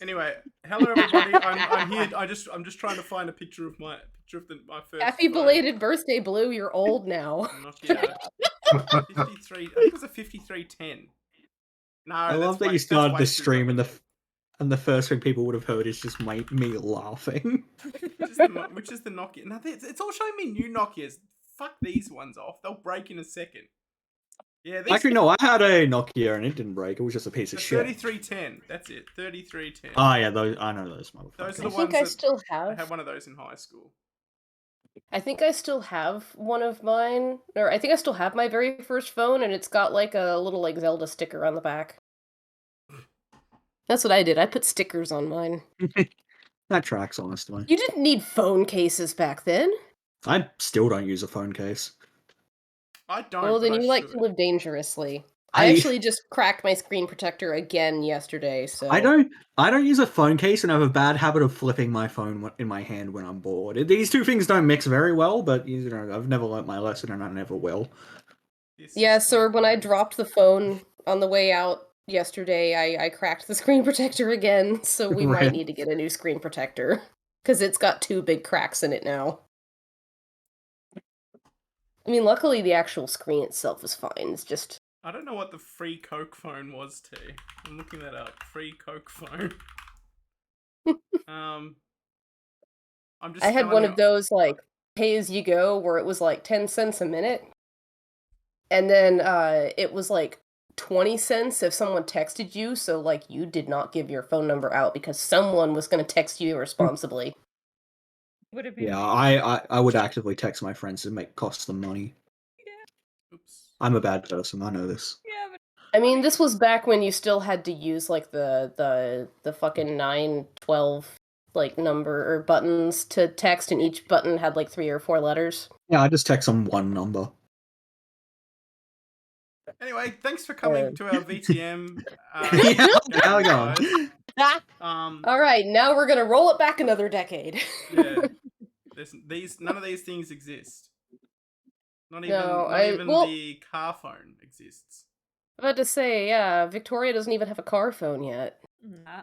Anyway, hello everybody. I'm here. I'm just trying to find a picture of my first Happy phone. belated birthday, Blue. You're old now. Nokia 53. I think it was a 5310. No, I love that you that's started way the too stream early. and the first thing people would have heard is just me laughing. Which is the Nokia? No, it's all showing me new Nokias. Fuck these ones off. They'll break in a second. Yeah, these. Actually, no, I had a Nokia and it didn't break. It was just a piece of The shit. 3310. That's it. 3310. Oh yeah, I know those motherfuckers. Those are the I ones think I that still I had have. one of those in high school. I think I still have one of mine, or I think I still have my very first phone, and it's got like a little like Zelda sticker on the back. That's what I did. I put stickers on mine. That tracks, honestly. You didn't need phone cases back then. I still don't use a phone case. I don't. Well, then but you I like to should. live dangerously. I actually just cracked my screen protector again yesterday, so I don't use a phone case, and I have a bad habit of flipping my phone in my hand when I'm bored. These two things don't mix very well, but you know, I've never learnt my lesson, and I never will. Yeah, so when I dropped the phone on the way out yesterday, I cracked the screen protector again, so we might Right. need to get a new screen protector. Because it's got 2 big cracks in it now. I mean, luckily the actual screen itself is fine, it's just... I don't know what the free Coke phone was, T. I'm looking that up. Free Coke phone. I'm just I had telling one you. of those, like, pay-as-you-go, where it was like 10 cents a minute. And then it was like 20 cents if someone texted you, so like you did not give your phone number out because someone was going to text you irresponsibly. Would it be? Yeah, I would actively text my friends to cost them money. Yeah. Oops. I'm a bad person. I know this. Yeah, but I mean, this was back when you still had to use like the fucking 912 like number or buttons to text, and each button had like 3 or 4 letters. Yeah, I just text them one number. Anyway, thanks for coming to our VTM. Yeah, now we go. All right, now we're gonna roll it back another decade. Yeah, none of these things exist. Not even the car phone exists. I'm about to say, yeah, Victoria doesn't even have a car phone yet. nah.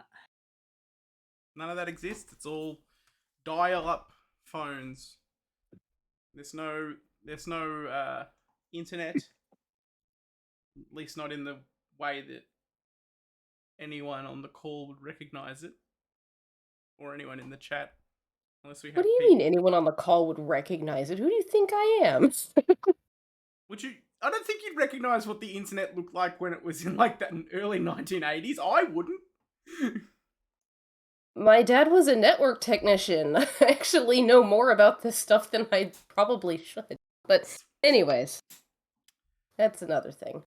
None of that exists. It's all dial-up phones. There's no internet. At least not in the way that anyone on the call would recognize it, or anyone in the chat. Unless we have. What do you mean anyone on the call would recognize it? Who do you think I am? Would you? I don't think you'd recognize what the internet looked like when it was in like that early 1980s. I wouldn't. My dad was a network technician. I actually know more about this stuff than I probably should. But anyways, that's another thing.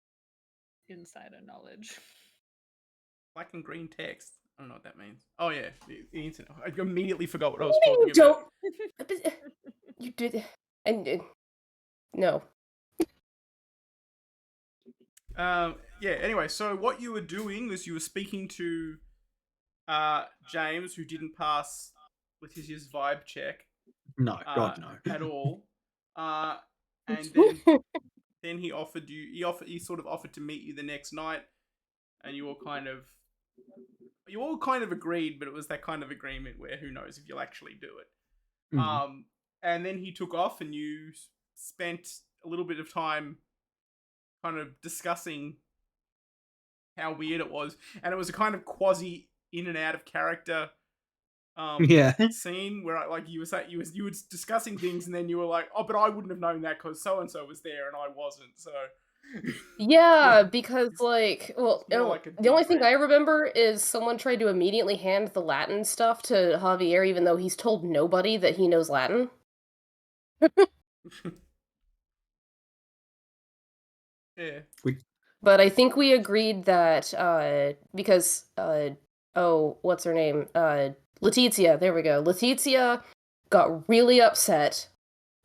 Insider knowledge. Black and green text. I don't know what that means. Oh yeah, the internet. I immediately forgot what I was talking about. You did, and no. Yeah. Anyway, so what you were doing was you were speaking to James, who didn't pass with his vibe check. No, God no. At all. And then he offered you. He sort of offered to meet you the next night, and you all kind of agreed, but it was that kind of agreement where who knows if you'll actually do it. Mm-hmm. And then he took off, and you spent a little bit of time kind of discussing how weird it was, and it was a kind of quasi in and out of character scene where you were discussing things, and then you were like, oh, but I wouldn't have known that because so and so was there and I wasn't. So yeah, because like, well, like the only thing I remember is someone tried to immediately hand the Latin stuff to Javier, even though he's told nobody that he knows Latin. Yeah. But I think we agreed that because what's her name? Letizia, there we go. Letizia got really upset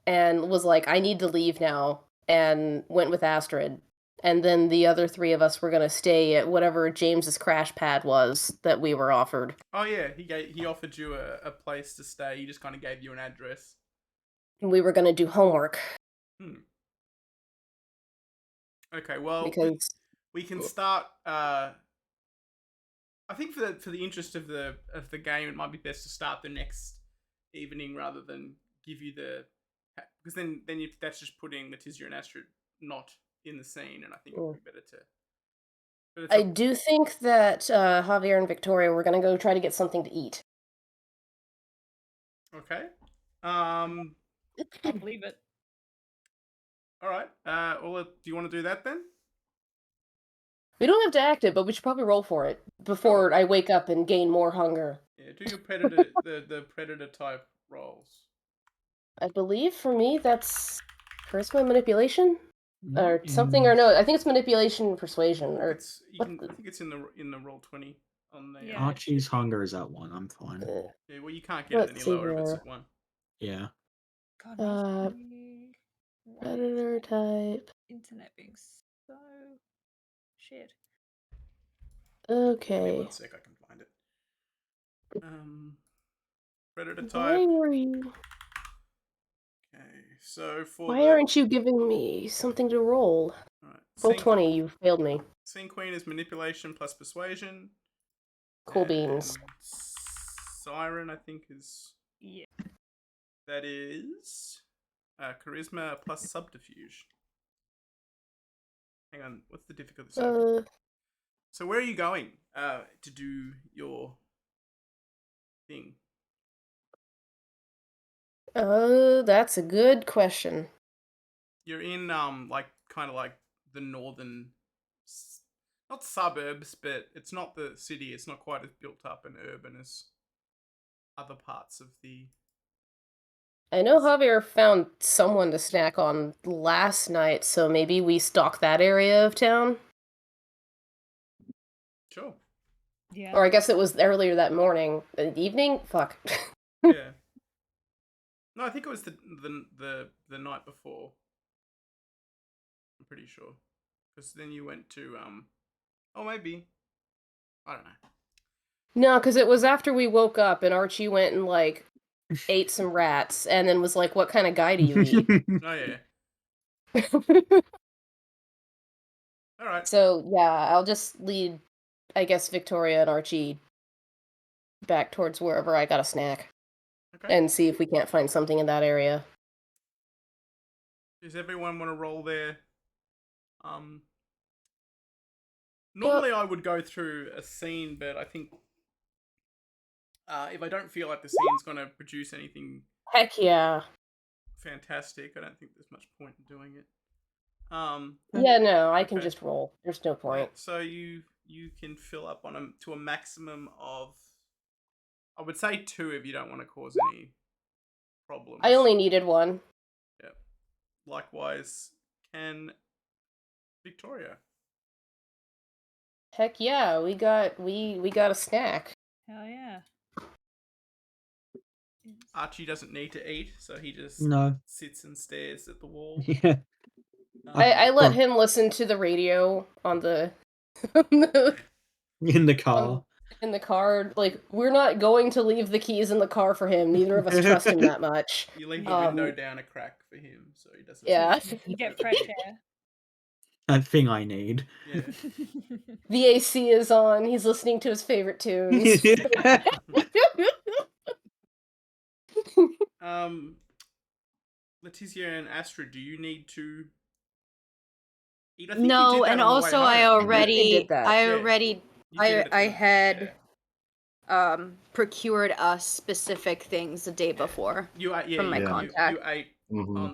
and was like, I need to leave now, and went with Astrid. And then the other 3 of us were gonna stay at whatever James's crash pad was that we were offered. Oh yeah, he offered you a place to stay. He just kind of gave you an address. And we were gonna do homework. Okay, well, because we can start I think for the interest of the game, it might be best to start the next evening rather than give you the, because then that's just putting Letizia and Astrid not in the scene, and I think it would be better to. But I do think that Javier and Victoria were gonna go try to get something to eat. Okay. I'll believe it. All right. Ola, do you want to do that then? We don't have to act it, but we should probably roll for it before I wake up and gain more hunger. Yeah. Do your predator the predator type rolls. I believe for me that's charisma manipulation or something, or no, I think it's manipulation and persuasion or I think it's in the roll 20 on the. Yeah. Archie's hunger is at 1. I'm fine. Yeah. Well, you can't get it any lower if it's at 1. Yeah. God, Uh, why predator is type. internet being so shit? Give me Okay. 1 sec. I can find it. Predator Why type. are you? Okay. So for Why aren't you giving me something to roll? All right. Roll 20. You failed me. Scene Queen is manipulation plus persuasion. Cool beans. And Siren, I think, is. Yeah. That is. Charisma plus subterfuge. Hang on, what's the difficulty? So where are you going to do your thing? That's a good question. You're in like kind of like the northern, not suburbs, but it's not the city. It's not quite as built up and urban as other parts of the. I know Javier found someone to snack on last night, so maybe we stalk that area of town. Sure. Yeah. Or I guess it was earlier that morning. Evening? Fuck. Yeah. No, I think it was the night before. I'm pretty sure, because then you went to oh, maybe, I don't know. No, because it was after we woke up and Archie went and like ate some rats and then was like, "What kind of guy do you eat?" Oh yeah. All right. So yeah, I'll just lead, I guess, Victoria and Archie back towards wherever I got a snack. Okay. And see if we can't find something in that area. Does everyone want to roll their normally I would go through a scene, but I think if I don't feel like the scene's going to produce anything Heck yeah. fantastic, I don't think there's much point in doing it. Yeah, no, I can just roll. There's no point. Right, so you can fill up on to a maximum of, I would say 2 if you don't want to cause any problems. I only needed 1. Yep. Likewise, can Victoria. Heck yeah, we got a snack. Hell yeah. Archie doesn't need to eat, so he just sits and stares at the wall. Yeah. I let him listen to the radio on the in the car. In the car, like, we're not going to leave the keys in the car for him. Neither of us trust him that much. You leave the window down a crack for him, so he doesn't. Yeah. You get fresh air. That thing I need. Yeah. The AC is on. He's listening to his favorite tunes. Letizia and Astrid, do you need to eat? No, and also I already had procured us specific things the day before from my contact. You ate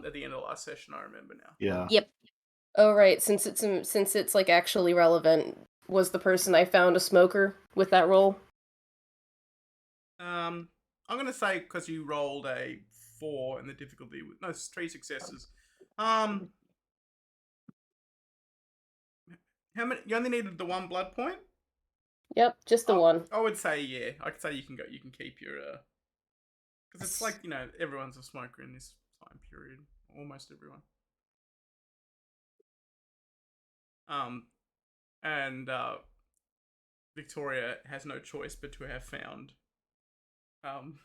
at the end of the last session. I remember now. Yeah. Yep. Oh right, since it's like actually relevant, was the person I found a smoker with that roll? I'm gonna say because you rolled a 4 and the difficulty with 3 successes. How many? You only needed the 1 blood point. Yep, just the 1. I would say yeah. I could say you can keep your because it's like everyone's a smoker in this time period, almost everyone. And Victoria has no choice but to have found one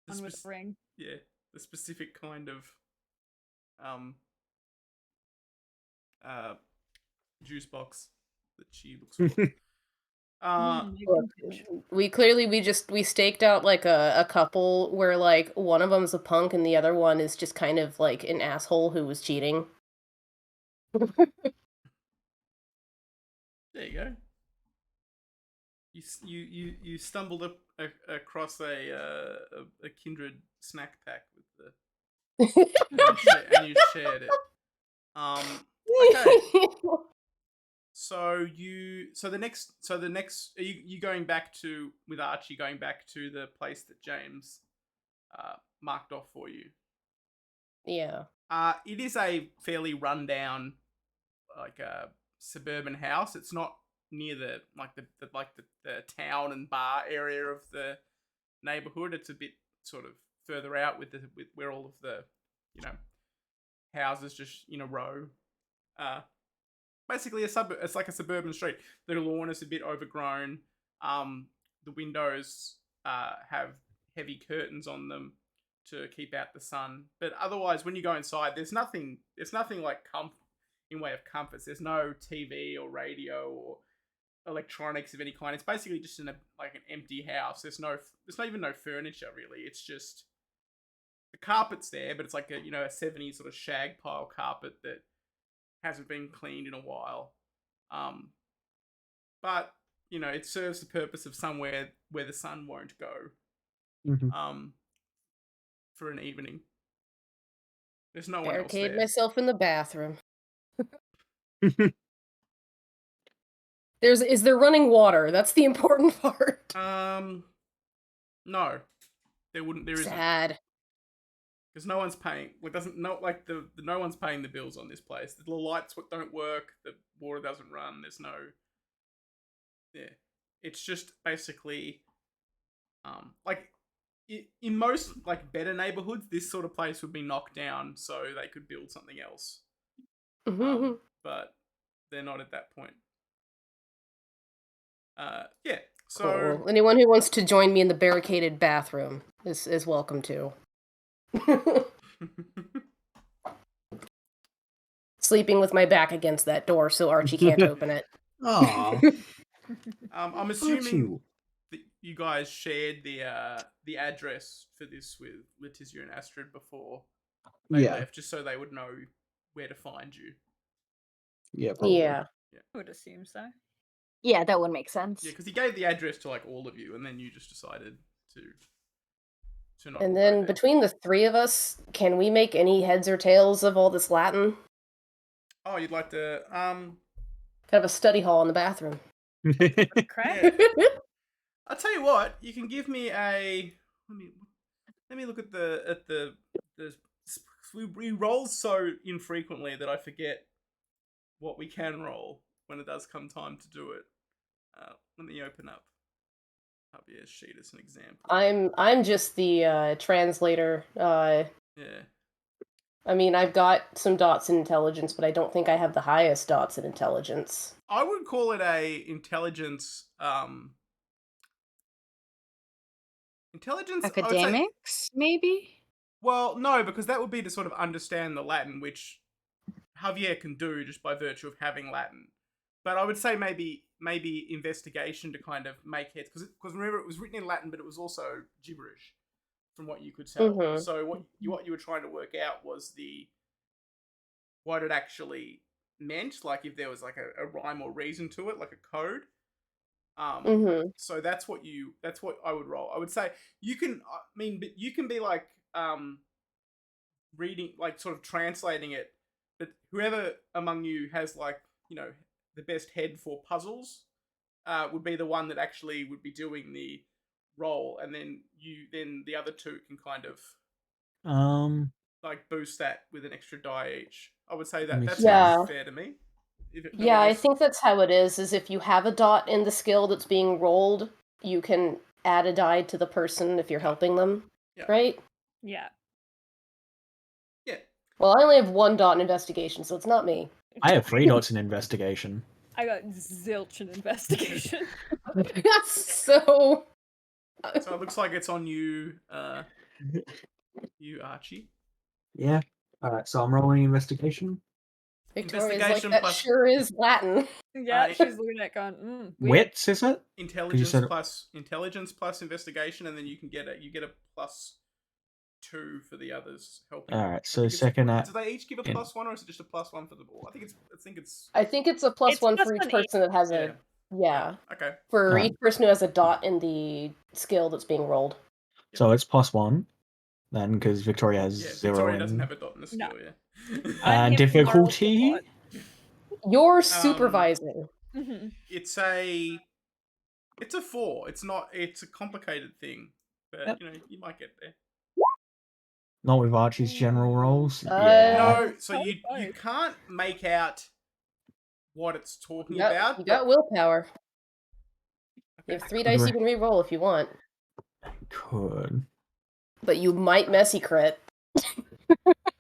with a ring. Yeah, the specific kind of juice box that she looks for. Look, we staked out like a couple where like one of them's a punk and the other one is just kind of like an asshole who was cheating. There you go. You stumbled across a kindred snack pack with the and you shared it. Okay. So the next are you going back to with Archie going back to the place that James marked off for you? Yeah. It is a fairly rundown like a suburban house. It's not near the town and bar area of the neighborhood. It's a bit sort of further out with where all of the houses just in a row. Basically it's like a suburban street. The lawn is a bit overgrown. The windows have heavy curtains on them to keep out the sun. But otherwise, when you go inside, there's nothing like in way of comforts. There's no TV or radio or electronics of any kind. It's basically just an empty house. There's not even no furniture really. It's just the carpet's there, but it's like a 70s sort of shag pile carpet that hasn't been cleaned in a while. But it serves the purpose of somewhere where the sun won't go. Mm-hmm. For an evening. There's no one else Barricade there. myself in the bathroom. Is there running water? That's the important part. No. There isn't. Sad. Because no one's paying. No one's paying the bills on this place. The lights don't work. The water doesn't run. There's no. Yeah, it's just basically, in most better neighborhoods, this sort of place would be knocked down so they could build something else. But they're not at that point. Yeah. So cool. Anyone who wants to join me in the barricaded bathroom is welcome to. Sleeping with my back against that door so Archie can't open it. Aww. I'm assuming that you guys shared the address for this with Letizia and Astrid before they left, just so they would know where to find you. Yeah, probably. Yeah. I would assume so. Yeah, that would make sense. Yeah, because he gave the address to all of you, and then you just decided to not. And then between the three of us, can we make any heads or tails of all this Latin? Oh, you'd like to kind of a study hall in the bathroom. Crap. Yeah. I'll tell you what. You can give me a. Let me look at the. We roll so infrequently that I forget what we can roll when it does come time to do it. Let me open up Javier's sheet as an example. I'm just the translator. Yeah. I mean, I've got some dots in intelligence, but I don't think I have the highest dots in intelligence. I would call it a intelligence. Intelligence. Academics, maybe? Well, no, because that would be to sort of understand the Latin, which Javier can do just by virtue of having Latin. But I would say maybe investigation to kind of make heads, because remember it was written in Latin, but it was also gibberish, from what you could tell. Mm-hmm. So what you were trying to work out was what it actually meant, like if there was like a rhyme or reason to it, like a code. So that's what I would roll. I would say you can be like reading, like sort of translating it, but whoever among you has like the best head for puzzles would be the one that actually would be doing the roll, and then the other two can kind of like boost that with an extra die each. I would say that sounds fair to me. Yeah, I think that's how it is if you have a dot in the skill that's being rolled, you can add a die to the person if you're helping them, right? Yeah. Yeah. Well, I only have 1 dot in investigation, so it's not me. I have 3 dots in investigation. I got zilch in investigation. So it looks like it's on you, Archie. Yeah. Alright, so I'm rolling investigation. Victoria's like, Investigation that plus sure is Latin. Yeah, Uh, she's looking at it going, weird. Wits, is it? intelligence said- plus investigation, and then you get a +2 for the others helping. Alright, I so think it's- second do they each give a in- +1, or is it just a +1 for the ball? I think it's I think it's a plus It's one plus for each one person that has yeah. yeah. Okay. For Alright. each person who has a dot in the skill that's being rolled. So it's +1 then, because Victoria has Yeah, 0 Victoria in. doesn't have a dot in the skill, No. yeah. I'm And here for moral difficulty? support. You're supervising. Mhm. It's a 4. It's a complicated thing, but Yep. you might get there. Not with Archie's general roles. Uh, Yeah. No, so you Probably. can't make out what it's talking You about. got willpower. You Okay. have 3 dice you can re-roll if you want. Could. But you might messy crit.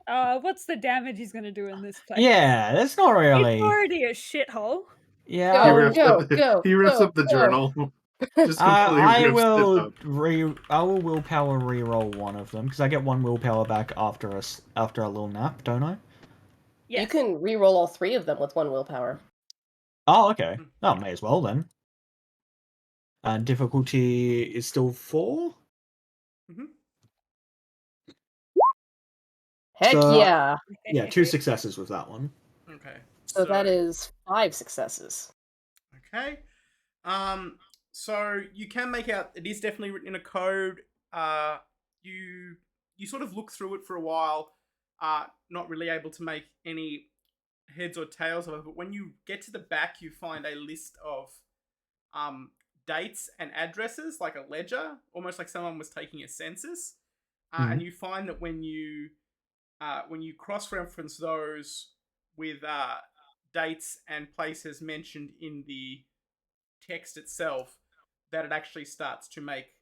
What's the damage he's gonna do in this place? Yeah, that's not really. It's already a shithole. Yeah. Go, I rips go, he rips go, up the go. journal. Just completely I rips will it up. I will willpower re-roll one of them because I get one willpower back after a little nap, don't I? Yes. You can re-roll all 3 of them with 1 willpower. Oh, okay. Oh, may as well then. And difficulty is still 4. Heck So, yeah! Yeah, 2 successes with that one. Okay. So that is 5 successes. Okay. So you can make out it is definitely written in a code. You sort of look through it for a while, not really able to make any heads or tails of it. But when you get to the back, you find a list of dates and addresses, like a ledger, almost like someone was taking a census. And you find that when you cross-reference those with dates and places mentioned in the text itself, that it actually starts to make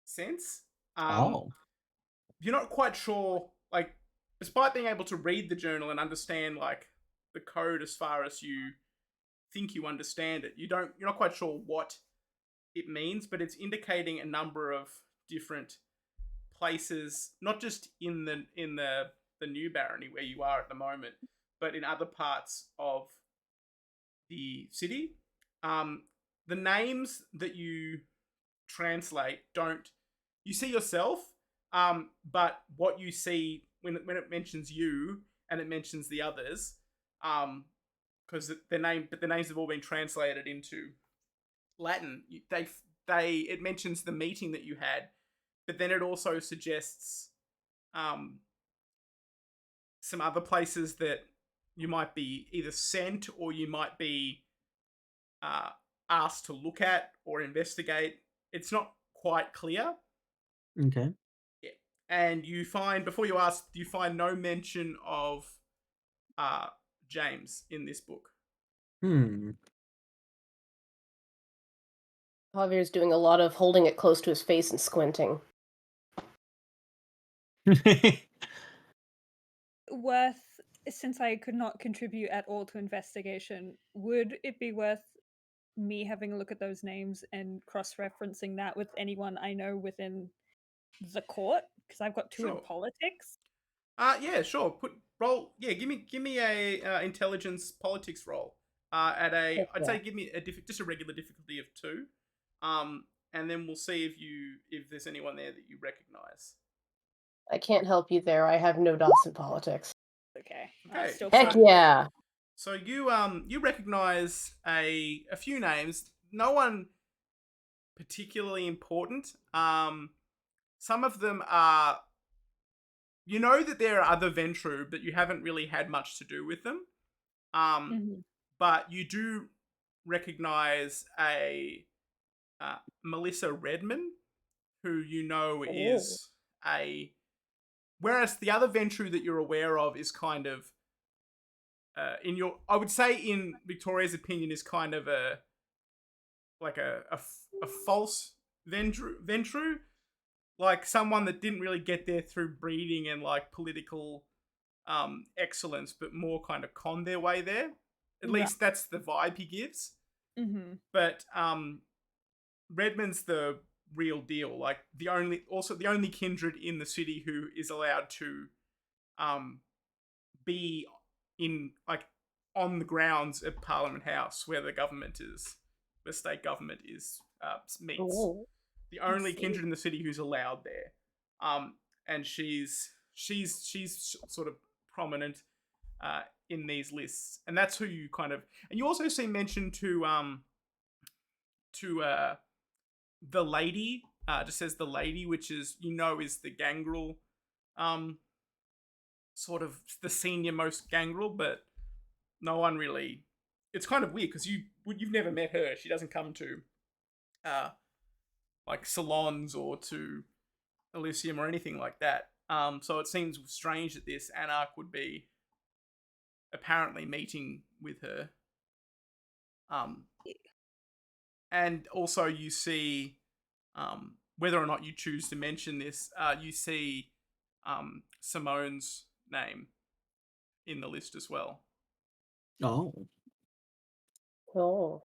sense. You're not quite sure, like, despite being able to read the journal and understand, like, the code as far as you think you understand it, you're not quite sure what it means, but it's indicating a number of different places, not just in the New Barony where you are at the moment, but in other parts of the city. The names that you translate you see yourself, but what you see when it mentions you and it mentions the others, because the names have all been translated into Latin. It mentions the meeting that you had, but then it also suggests some other places that you might be either sent or you might be asked to look at or investigate. It's not quite clear. Okay. Yeah. And you find, before you ask, you find no mention of James in this book. Javier's doing a lot of holding it close to his face and squinting. Since I could not contribute at all to investigation, would it be worth me having a look at those names and cross-referencing that with anyone I know within the court? Because I've got 2 in Sure. politics. Yeah, sure. Give me a intelligence politics roll. I'd say give me just a regular difficulty of 2. And then we'll see if there's anyone there that you recognize. I can't help you there. I have no dots in politics. Okay. Heck yeah! So you recognize a few names. No one particularly important. Some of them are. You know that there are other Ventru, but you haven't really had much to do with them. But you do recognize a Melissa Redman, who you know is a. Whereas the other Ventru that you're aware of is kind of, I would say in Victoria's opinion, is kind of a false Ventru, like someone that didn't really get there through breeding and like political excellence, but more kind of con their way there. At least that's the vibe he gives. But Redman's the real deal, like the only kindred in the city who is allowed to be in like on the grounds of Parliament House where the state government meets. Oh. The only see. kindred in the city who's allowed there. And she's sort of prominent in these lists, and that's who you kind of. And you also see mention to the lady, just says the lady, which is is the gangrel, sort of the senior most gangrel, but no one really. It's kind of weird because you've never met her. She doesn't come to like salons or to Elysium or anything like that. So it seems strange that this Anarch would be apparently meeting with her. And also you see, whether or not you choose to mention this, you see Simone's name in the list as well. Oh. Oh.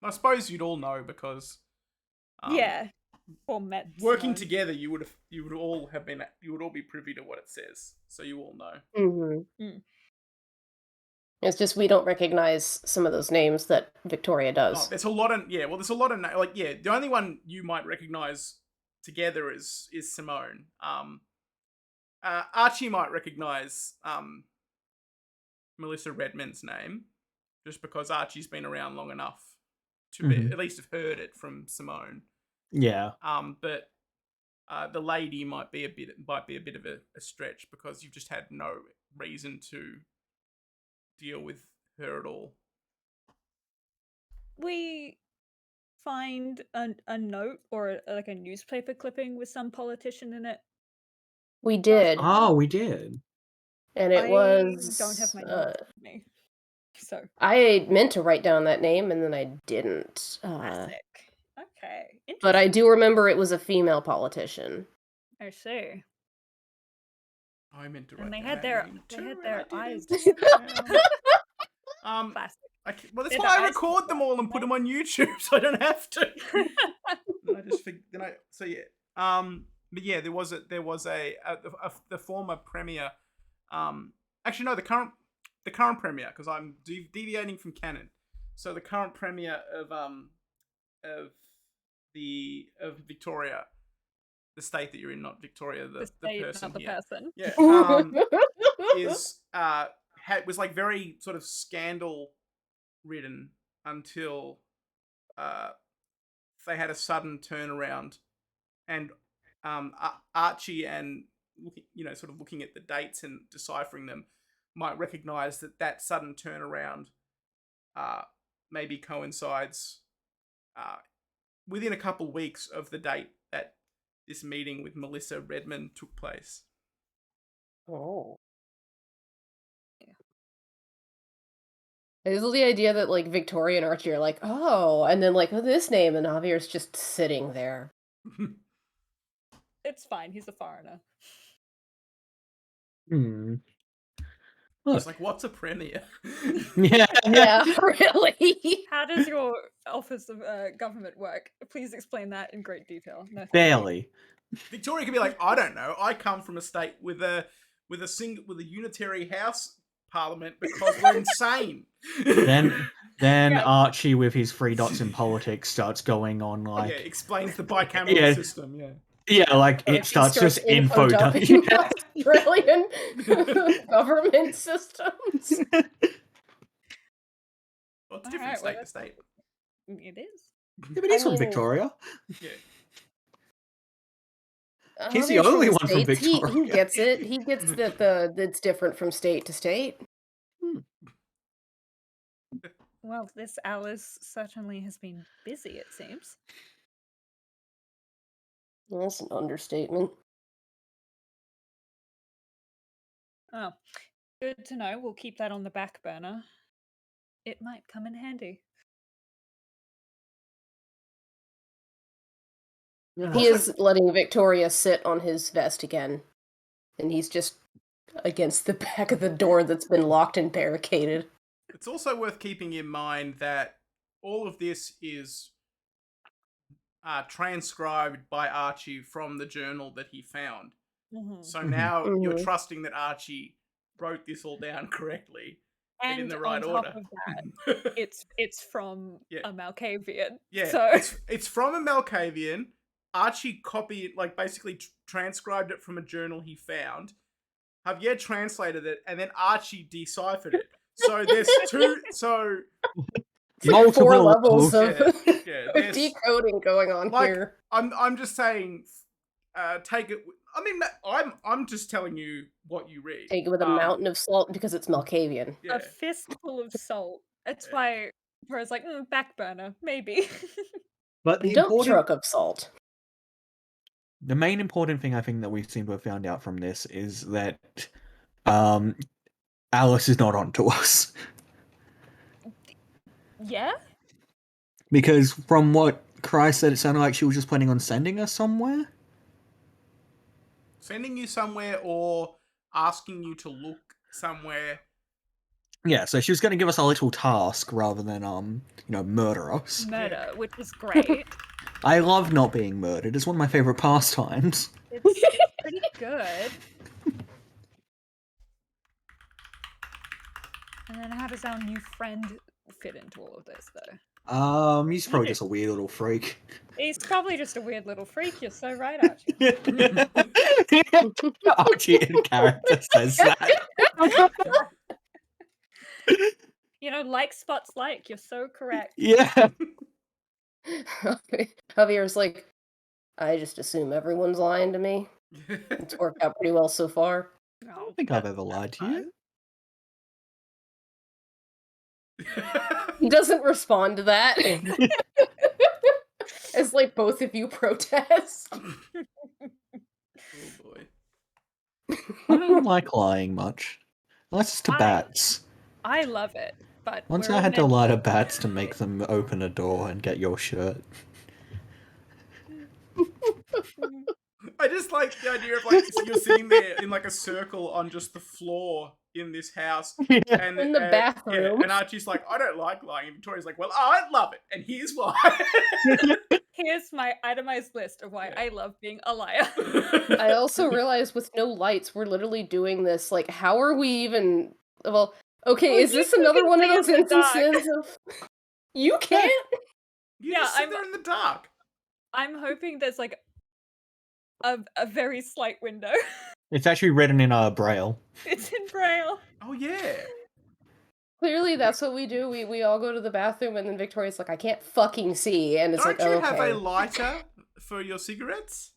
I suppose you'd all know because yeah. Or met working Simone. together, you would all be privy to what it says, so you all know. Mm-hmm. It's just we don't recognize some of those names that Victoria does. There's a lot of the only one you might recognize together is Simone. Archie might recognize Melissa Redmond's name just because Archie's been around long enough to be, at least have heard it from Simone. Yeah. But the lady might be a bit of a stretch because you've just had no reason to deal with her at all. We find a note or like a newspaper clipping with some politician in it. We did. Oh, we did. And it was. Don't have my notes with me. So I meant to write down that name and then I didn't. classic. Okay. But I do remember it was a female politician. I see. I meant to write And they down had that their name they too, had and their I eyes. didn't. Classic. Well, that's They're why the I eyes record them all and put them on YouTube, so I don't have to. But yeah, there was the former premier. Actually, no, the current premier, because I'm deviating from canon. So the current premier of Victoria, the state that you're in, not Victoria, the state, person not the here. person. Yeah, was like very sort of scandal ridden until they had a sudden turnaround, and Archie and sort of looking at the dates and deciphering them might recognize that sudden turnaround maybe coincides within a couple weeks of the date that this meeting with Melissa Redmond took place. Oh. This is the idea that like Victoria and Archie are like, oh, and then like, oh, this name, and Javier's just sitting there. It's fine. He's a foreigner. It's like, what's a premier? Yeah. Yeah, really. How does your office of government work? Please explain that in great detail. No, thank you. Barely. Victoria could be like, I don't know. I come from a state with a unitary house parliament because we're insane. Then Yeah. Archie with his 3 dots in politics starts going on like explains the bicameral system. Yeah, like it starts just info dumping Australian government systems. Well, it's different state to state. It is. Yeah, but he's from Victoria. Yeah. He's the only one from States. Victoria. He gets it. He gets that it's different from state to state. Well, this Alice certainly has been busy, it seems. That's an understatement. Oh, good to know. We'll keep that on the back burner. It might come in handy. He is letting Victoria sit on his vest again. And he's just against the back of the door that's been locked and barricaded. It's also worth keeping in mind that all of this is transcribed by Archie from the journal that he found. So Mhm. now you're trusting that Archie wrote this all down correctly and in And the on right top order. of that, it's from Yeah. a Malkavian. Yeah, So it's from a Malkavian. Archie copied, like, basically transcribed it from a journal he found. Javier translated it, and then Archie deciphered it. So there's two. So It's like 4 levels Multiple of, yeah, of there's decoding going on like here. I'm just saying, take it. I mean, I'm just telling you what you read. Take it with a mountain of salt because it's Malkavian. Yeah, a fistful of salt. That's Yeah. why Pearl's like, back burner, maybe. But the Dump important, truck of salt. the main important thing I think that we seem to have found out from this is that Alice is not onto us. Yeah? Because from what Christ said, it sounded like she was just planning on sending us somewhere. sending you somewhere or asking you to look somewhere. Yeah, so she was going to give us a little task rather than, murder us. Murder, which is great. I love not being murdered. It's one of my favorite pastimes. It's pretty good. And then how does our new friend fit into all of this, though? He's probably just a weird little freak. He's probably just a weird little freak. You're so right, Archie. Archie in character says that. Like spots like. You're so correct. Yeah. Javier's like, I just assume everyone's lying to me. It's worked out pretty well so far. I don't think I've ever lied to you. He doesn't respond to that. As like both of you protest. Oh boy. I don't like lying much. Unless it's to bats. I love it, but Once we're I had to meant lie to bats to make them open a door and get your shirt. I just like the idea of like you're sitting there in like a circle on just the floor in this house, and In the bathroom. Yeah, and Archie's like, I don't like lying. And Victoria's like, well, I love it, and here's why. Here's my itemized list of why I love being a liar. I also realized with no lights, we're literally doing this. Like, how are we even? Well, okay, Well, is you this two another can one of see in those the dark. instances of you can't? You Yeah, just sit there in the dark. I'm hoping there's like a very slight window. It's actually written in Braille. It's in Braille. Oh yeah. Clearly, that's what we do. We all go to the bathroom, and then Victoria's like, I can't fucking see, and it's Don't like, you okay. have a lighter for your cigarettes?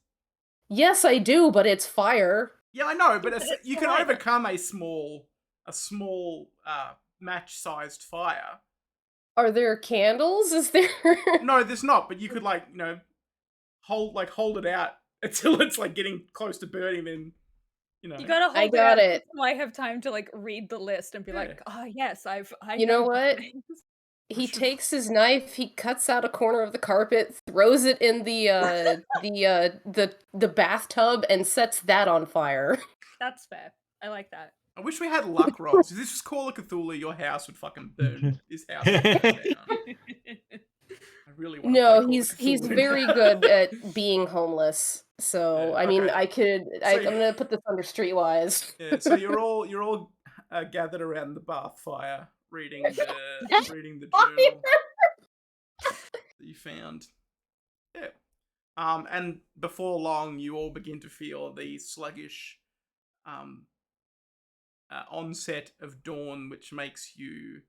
Yes, I do, but it's fire. Yeah, I know, but It's you the can lighter. overcome a small match-sized fire. Are there candles? Is there? No, there's not. But you could hold it out until it's like getting close to burning. Then You gotta hold I it got out it. so I have time to like read the list and be Yeah. like, oh yes, I You know these what? things." He takes his knife, he cuts out a corner of the carpet, throws it in the bathtub, and sets that on fire. That's fair. I like that. I wish we had luck rolls. If this was Call of Cthulhu, your house would fucking burn. This house would burn down. I really want to No, play he's Call of Cthulhu very now. good at being homeless. So Yeah, I mean, okay. I'm gonna put this under Streetwise. Yeah, so you're all gathered around the bath fire, reading the journal that you found. Yeah. And before long, you all begin to feel the sluggish onset of dawn, which makes you,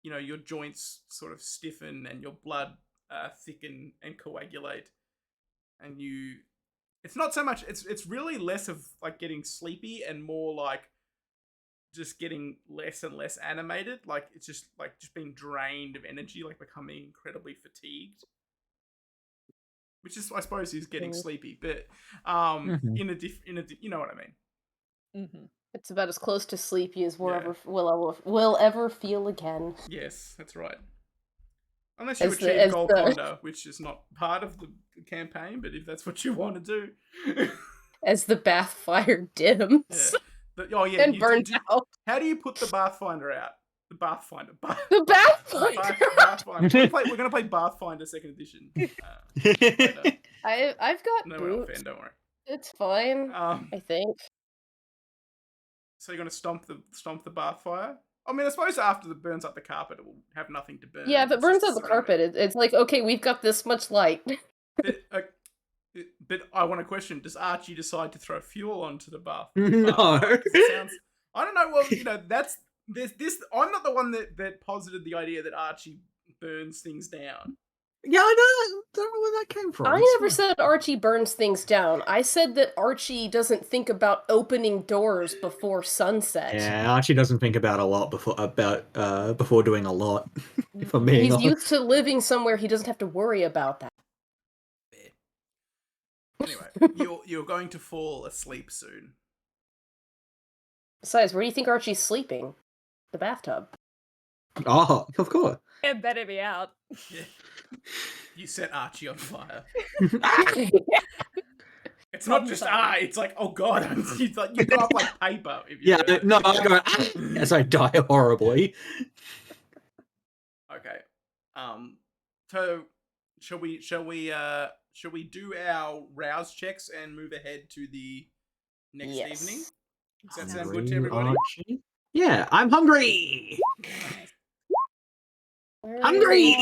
your joints sort of stiffen and your blood thicken and coagulate, and it's not so much. It's really less of like getting sleepy and more like just getting less and less animated. Like it's just being drained of energy, like becoming incredibly fatigued. Which is, I suppose, is getting sleepy, but in a you know what I mean. Mm-hmm. It's about as close to sleepy as we'll ever feel again. Yes, that's right. Unless you As achieve the- Golconda, which is not part of the campaign, but if that's what you want to do. As the bath fire dims and burns out. How do you put the Bathfinder out? The Bathfinder. The Bathfinder. Bathfinder. We're gonna play Bathfinder 2nd edition. Later. I've got No one will boots. offend, don't worry. It's fine, I think. So you're gonna stomp the bath fire? I mean, I suppose after it burns up the carpet, it will have nothing to burn. Yeah, if it It's just burns out the sitting there. carpet, it's like, okay, we've got this much light. But I want to question: does Archie decide to throw fuel onto the bath? No. Fire? 'Cause it sounds. I don't know. Well, that's there's this. I'm not the one that posited the idea that Archie burns things down. Yeah, I don't know where that came from. I never said Archie burns things down. I said that Archie doesn't think about opening doors before sunset. Yeah, Archie doesn't think about a lot before doing a lot. If I'm being He's honest. used to living somewhere he doesn't have to worry about that. Anyway, you're going to fall asleep soon. Besides, where do you think Archie's sleeping? The bathtub. Oh, of course. It better be out. Yeah. You set Archie on fire. It's not just it's like, oh god, it's like you go up like paper. If you no, I go as I die horribly. Okay. So shall we do our rouse checks and move ahead to the next evening? Does that sound good to everybody? Archie? Yeah, I'm hungry. Hungry!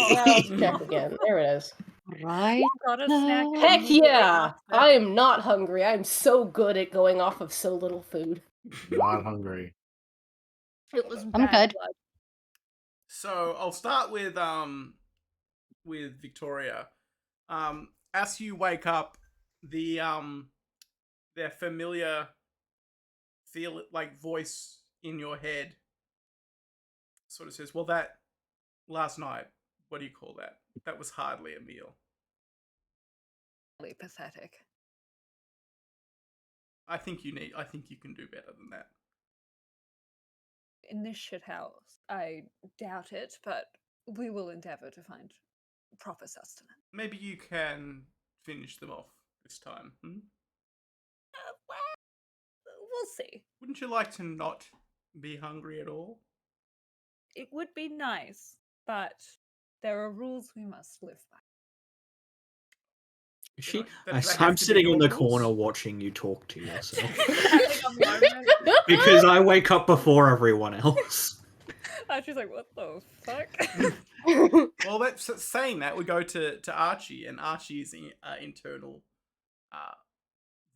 Check again. There it is. Right. Got a snack. Heck yeah! I am not hungry. I'm so good at going off of so little food. Not hungry. It was I'm bad good. blood. So I'll start with Victoria. As you wake up, their familiar voice in your head sort of says, "Well, that last night, what do you call that? That was hardly a meal." Really pathetic. I think you can do better than that. In this shithouse, I doubt it, but we will endeavor to find proper sustenance. Maybe you can finish them off this time. We'll see. Wouldn't you like to not be hungry at all? It would be nice, but there are rules we must live by. I'm sitting in the corner watching you talk to yourself. Having a moment. Because I wake up before everyone else. Archie's like, what the fuck? Well, that's saying that we go to Archie, and Archie's internal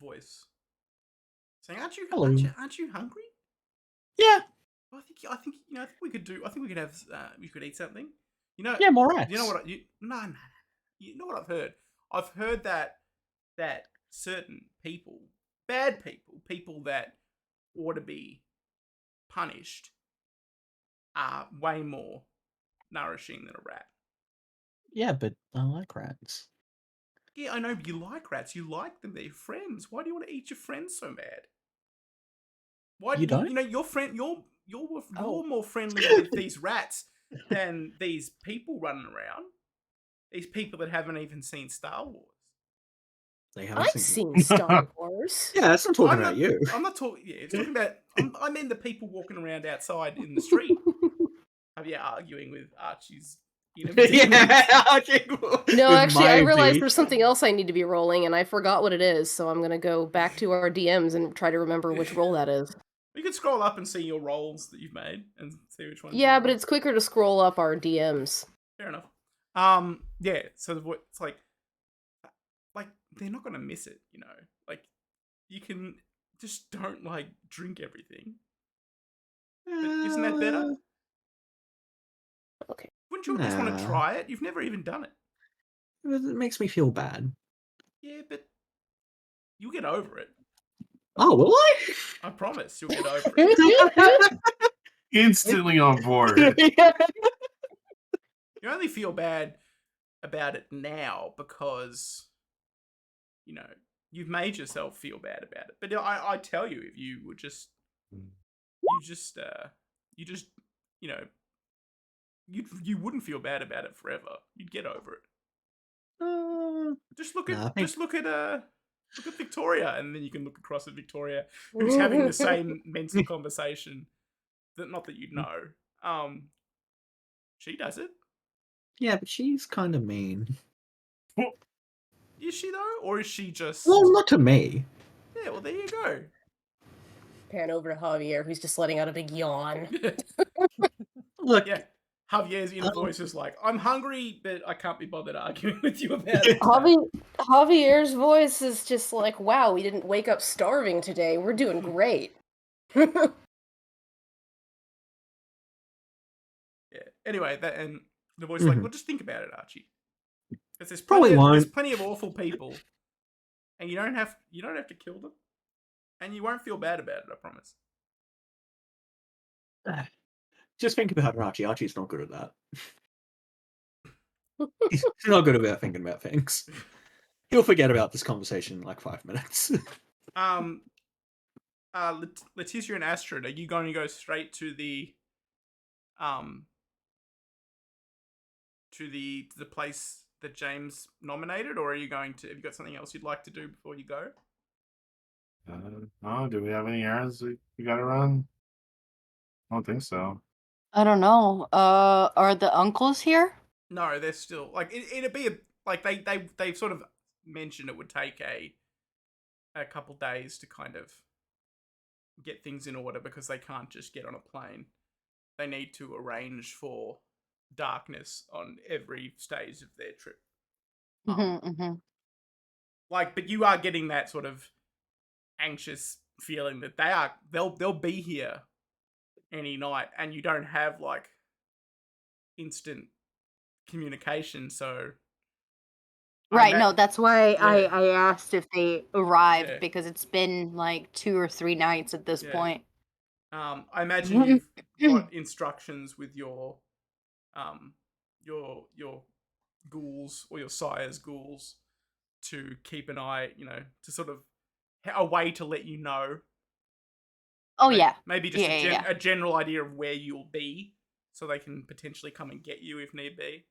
voice saying, "Aren't you hungry?" Yeah. I think we could do. I think we could have. You could eat something. Yeah, more rats. You know what? No. You know what I've heard? I've heard that certain people, bad people that ought to be punished, are way more nourishing than a rat. Yeah, but I like rats. Yeah, I know, but you like rats. You like them. They're your friends. Why do you want to eat your friends so bad? Why you don't? Your friend. You're more friendly with these rats than these people running around. These people that haven't even seen Star Wars. I've seen Star Wars. Yeah, that's not talking about you. I'm not talking. Yeah, it's talking about. I mean the people walking around outside in the street. Arguing with Archie's. No, actually, I realized there's something else I need to be rolling, and I forgot what it is. So I'm gonna go back to our DMs and try to remember which roll that is. You can scroll up and see your rolls that you've made and see which ones. Yeah, but it's quicker to scroll up our DMs. Fair enough. Yeah. So it's like they're not gonna miss it, Like you can just don't drink everything. Isn't that better? Okay. Wouldn't you just want to try it? You've never even done it. It makes me feel bad. Yeah, but you'll get over it. Oh, will I? I promise you'll get over it. Instantly on board. You only feel bad about it now because, you've made yourself feel bad about it. But I tell you, if you would you wouldn't feel bad about it forever. You'd get over it. Just look at Victoria, and then you can look across at Victoria, who's having the same mental conversation. Not that you'd know. She does it. Yeah, but she's kind of mean. Is she though, or is she just? Well, not to me. Yeah, well, there you go. Pan over to Javier, who's just letting out a big yawn. Look, Yeah. Javier's inner voice is like, I'm hungry, but I can't be bothered arguing with you about it. Javier's voice is just like, wow, we didn't wake up starving today. We're doing great. Yeah. Anyway, and the voice is like, well, just think about it, Archie. Because there's plenty of awful people, and you don't have to kill them, and you won't feel bad about it. I promise. just think about it, Archie. Archie's not good at that. He's not good about thinking about things. He'll forget about this conversation in like 5 minutes. Leticia and Astrid, are you going to go straight to the place that James nominated, or are you going to? Have you got something else you'd like to do before you go? No, do we have any errands we gotta run? I don't think so. I don't know. Are the uncles here? No, they're still like it'd be they've sort of mentioned it would take a couple days to kind of get things in order because they can't just get on a plane. They need to arrange for darkness on every stage of their trip. But you are getting that sort of anxious feeling that they'll be here any night, and you don't have like instant communication. So right, no, that's why I asked if they arrived because it's been like 2 or 3 nights at this point. I imagine you've got instructions with your ghouls or your sire's ghouls to keep an eye, to sort of a way to let you know. Oh, yeah. Maybe just a general idea of where you'll be so they can potentially come and get you if need be.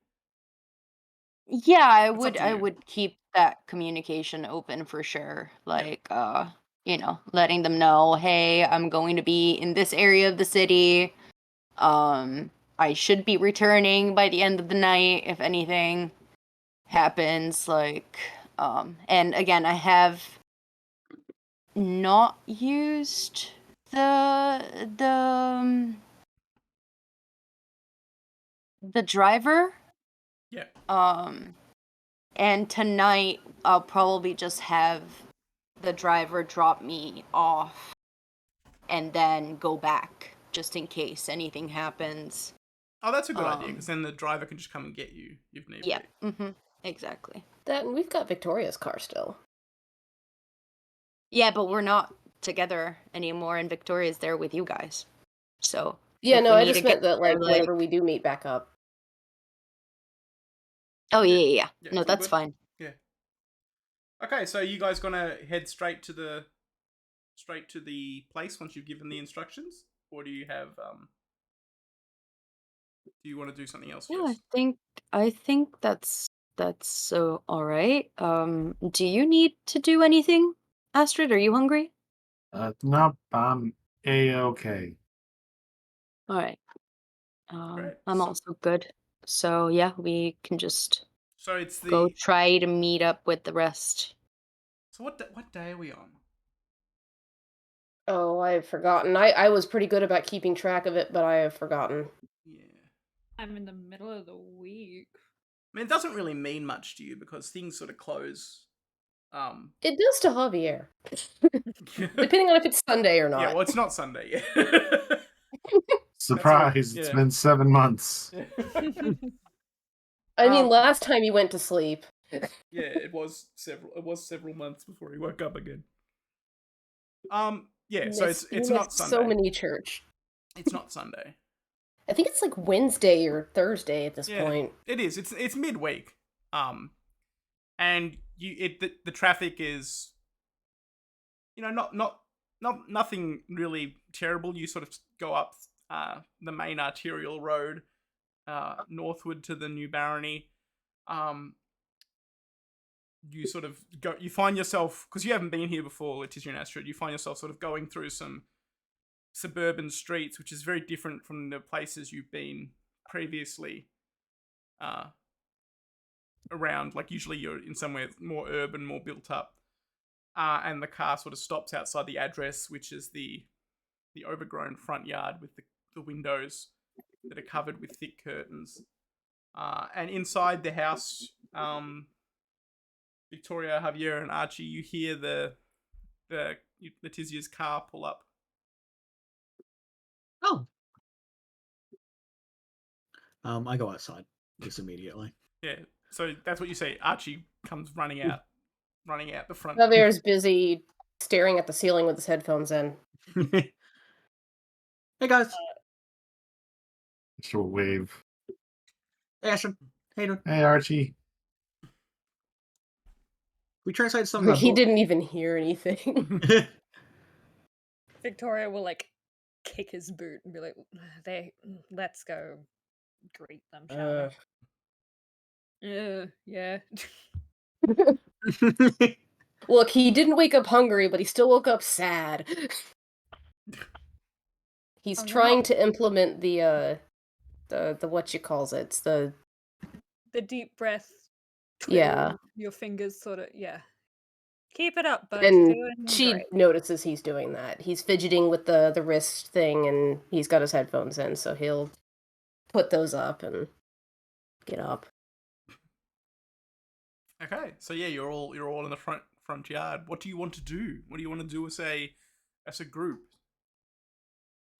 Yeah, I would keep that communication open for sure. Like, letting them know, hey, I'm going to be in this area of the city. I should be returning by the end of the night if anything happens. Like, and again, I have not used the driver. Yeah. And tonight I'll probably just have the driver drop me off and then go back just in case anything happens. Oh, that's a good idea, because then the driver can just come and get you if need be. Yeah, exactly. That, and we've got Victoria's car still. Yeah, but we're not together anymore, and Victoria's there with you guys. So yeah, no, I just meant that whenever we do meet back up. Oh yeah. No, that's fine. Yeah. Okay, so you guys gonna head straight to the place once you've given the instructions, or do you have do you want to do something else Yeah, first? I think that's so all right. Do you need to do anything, Astrid? Are you hungry? Nope, I'm A-okay. All right. Great. I'm also good. So yeah, we can just go it's try to meet up with the rest. So what day are we on? Oh, I have forgotten. I was pretty good about keeping track of it, but I have forgotten. Yeah. I'm in the middle of the week. I mean, it doesn't really mean much to you because things sort of close. It does to Javier. Depending on if it's Sunday or not. Yeah, well, it's not Sunday yet. Surprise, it's been 7 months. I mean, last time he went to sleep. Yeah, it was several months before he woke up again. Yeah, so it's not Sunday. So many church. It's not Sunday. I think it's like Wednesday or Thursday at this point. It is. It's midweek. And the traffic is, nothing really terrible. You sort of go up the main arterial road northward to the new barony. You sort of you find yourself, because you haven't been here before, Leticia and Astrid, you find yourself sort of going through some suburban streets, which is very different from the places you've been previously around. Like, usually you're in somewhere more urban, more built up. and the car sort of stops outside the address, which is the overgrown front yard with the windows that are covered with thick curtains. And inside the house, Victoria, Javier, and Archie, you hear the Letizia's car pull up. Oh. I go outside just immediately. Yeah, so that's what you see. Archie comes running out the front. Javier's busy staring at the ceiling with his headphones in. Hey guys. Short wave. Hey Ashton. Hey doing? Hey Archie. We translated some of that He book. didn't even hear anything. Victoria will like kick his boot and be like, let's go greet them, shall we? Yeah. Look, he didn't wake up hungry, but he still woke up sad. He's Oh, trying no. to implement the what you calls it. It's the deep breath. Yeah. Your fingers sort of, yeah. Keep it up, bud. and You're doing she great. notices he's doing that. He's fidgeting with the wrist thing, and he's got his headphones in, so he'll put those up and get up. Okay, so yeah, you're all in the front yard. What do you want to do? What do you want to do as a group?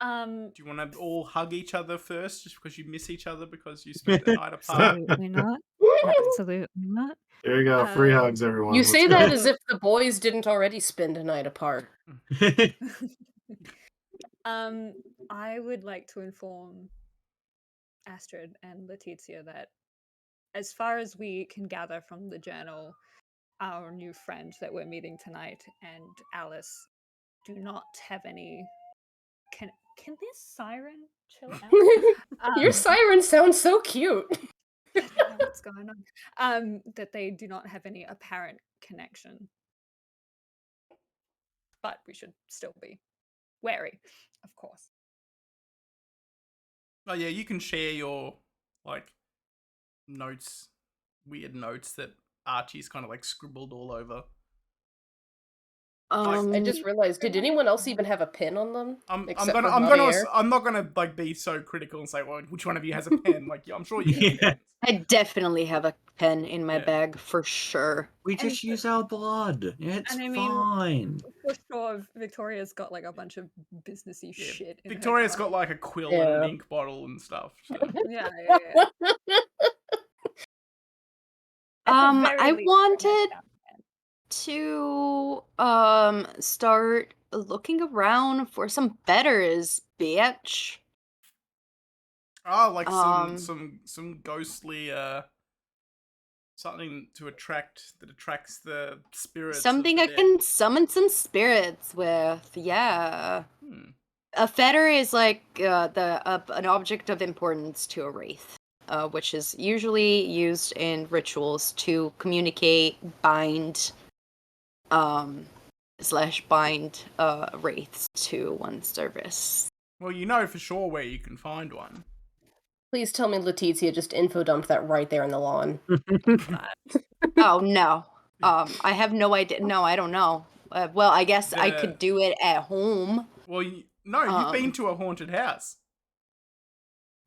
Do you want to all hug each other first, just because you miss each other because you spent the night apart? Absolutely not. Absolutely not. There you go. Free hugs, everyone. You Let's say go. that as if the boys didn't already spend a night apart. I would like to inform Astrid and Letizia that as far as we can gather from the journal, our new friend that we're meeting tonight and Alice do not have any. Can this siren chill out? Your siren sounds so cute. I don't know what's going on. That they do not have any apparent connection. But we should still be wary, of course. Oh yeah, you can share your like notes, weird notes that Archie's kind of like scribbled all over. I just realized, did anyone else even have a pin on them? I'm except gonna for I'm gonna Javier? I'm not gonna like be so critical and say, well, which one of you has a pen? Like, yeah, I'm sure you have pens. I definitely have a pen in my Yeah. bag for sure. We just use our blood. It's And I mean, fine. for sure, Victoria's got like a bunch of businessy Yeah, shit. In Victoria's her got like a quill Yeah. and an ink bottle and stuff. So. Yeah. I wanted to start looking around for some betters, bitch. Oh, like some ghostly something that attracts the spirits. Something of I the can summon some spirits with. Yeah. dead. A fetter is like an object of importance to a wraith, which is usually used in rituals to communicate, bind, slash bind wraiths to one's service. Well, you know for sure where you can find one. Please tell me Letizia just info dumped that right there in the lawn. Oh no. I have no idea. No, I don't know. Well, I guess I could do it at home. Well, you've been to a haunted house.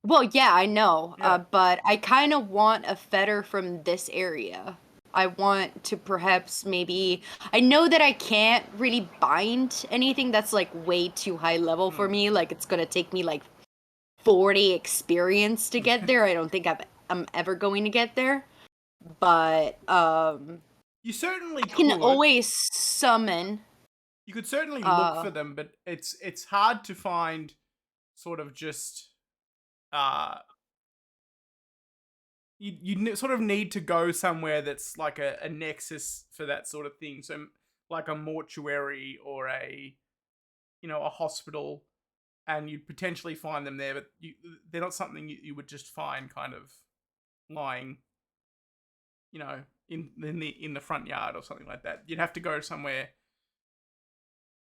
Well, yeah, I know. Yeah. But I kind of want a fetter from this area. I want to perhaps maybe. I know that I can't really bind anything that's like way too high level for me. Like it's gonna take me like 40 experience to get there. I don't think I'm ever going to get there. But You certainly I can could. always summon. You could certainly look for them, but it's hard to find sort of just you sort of need to go somewhere that's like a nexus for that sort of thing. So like a mortuary or a hospital, and you'd potentially find them there, but they're not something you would just find kind of lying, in the front yard or something like that. You'd have to go somewhere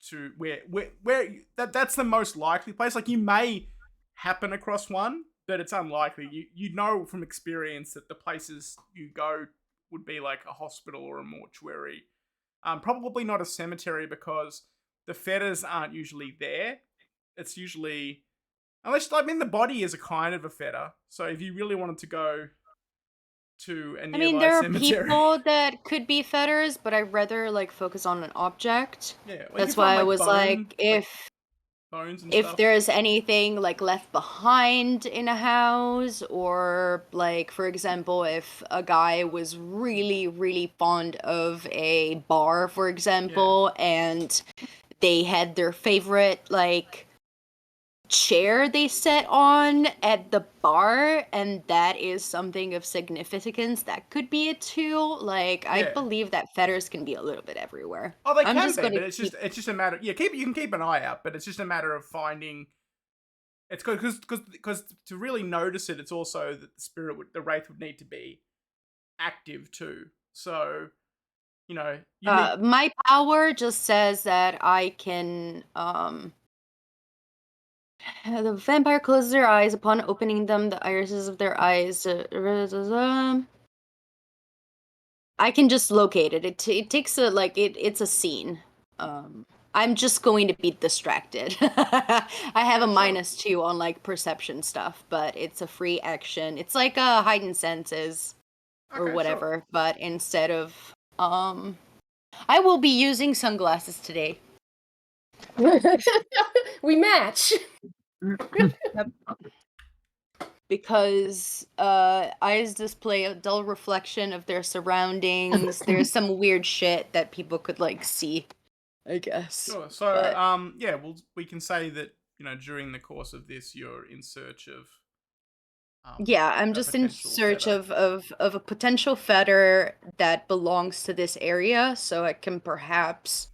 to where that's the most likely place. Like you may happen across one, but it's unlikely. You know from experience that the places you go would be like a hospital or a mortuary. Probably not a cemetery because the fetters aren't usually there. It's usually, unless the body is a kind of a fetter. So if you really wanted to go to a I mean, nearby there are cemetery, people that could be fetters, but I'd rather like focus on an object. yeah, well, you That's can find why I like was like, bones and if stuff. there's anything like left behind in a house, or like for example, if a guy was really, really fond of a bar, for example, and they had their favorite like chair they sat on at the bar, and that is something of significance, that could be a tool. Like I Yeah. believe that fetters can be a little bit everywhere. Oh, they I'm can just be, gonna but it's just a matter. Yeah, you can keep an eye out, but it's just a matter of finding. It's good because to really notice it, it's also that the wraith would need to be active too. So you know you need. my power just says that I can the vampire closes their eyes. Upon opening them, the irises of their eyes I can just locate it. It takes a like it's a scene. I'm just going to be distracted. I have a -2 on like perception stuff, but it's a free action. It's like a heightened senses or Okay, whatever, sure. but instead of I will be using sunglasses today. We match. Because eyes display a dull reflection of their surroundings. There's some weird shit that people could like see, I guess. Sure. So But yeah, we can say that during the course of this, you're in search of yeah, I'm a just in potential search fetter. of a potential fetter that belongs to this area, so I can perhaps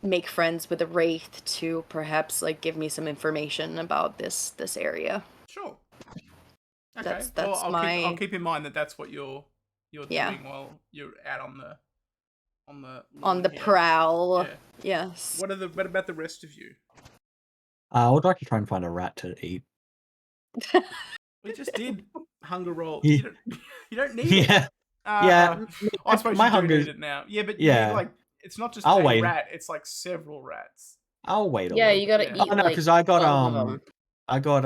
make friends with a wraith to perhaps like give me some information about this area. Sure. Okay. That's Well, I'll my keep in mind that that's what you're yeah. doing while you're out on the On lawn the here. prowl. Yeah. Yes. What about the rest of you? I would like to try and find a rat to eat. We just did hunger roll. Yeah. You don't need it. Yeah. Yeah. I suppose my you do hunger's- need it now. Yeah, but you need Yeah. like it's not just I'll a wait. rat. It's like several rats. I'll wait a Yeah, little. you gotta Yeah. eat Oh no, like because I got 12 of 'em. I got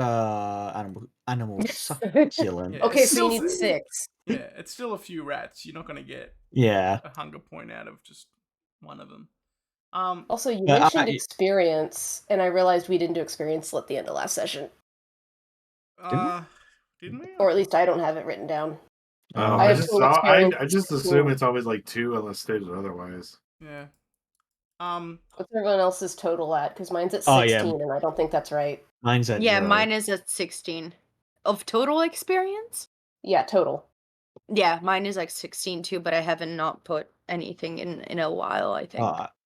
animal succulent. Yeah, Okay, it's so you still- need 6. Yeah, it's still a few rats. You're not gonna get Yeah. a hunger point out of just one of them. Also, you Yeah, mentioned experience, and I realized we didn't do experience at the end of last session. Didn't we? Or at least I don't have it written down. I have just full saw. experience. I just assume it's always like 2 unless stated otherwise. Yeah. What's everyone else's total at? Because mine's at 16, Oh, yeah. and I don't think that's right. Mine's at Yeah, 0. mine is at 16. Of total experience? Yeah, total. Yeah, mine is like 16 too, but I haven't not put anything in a while, I think.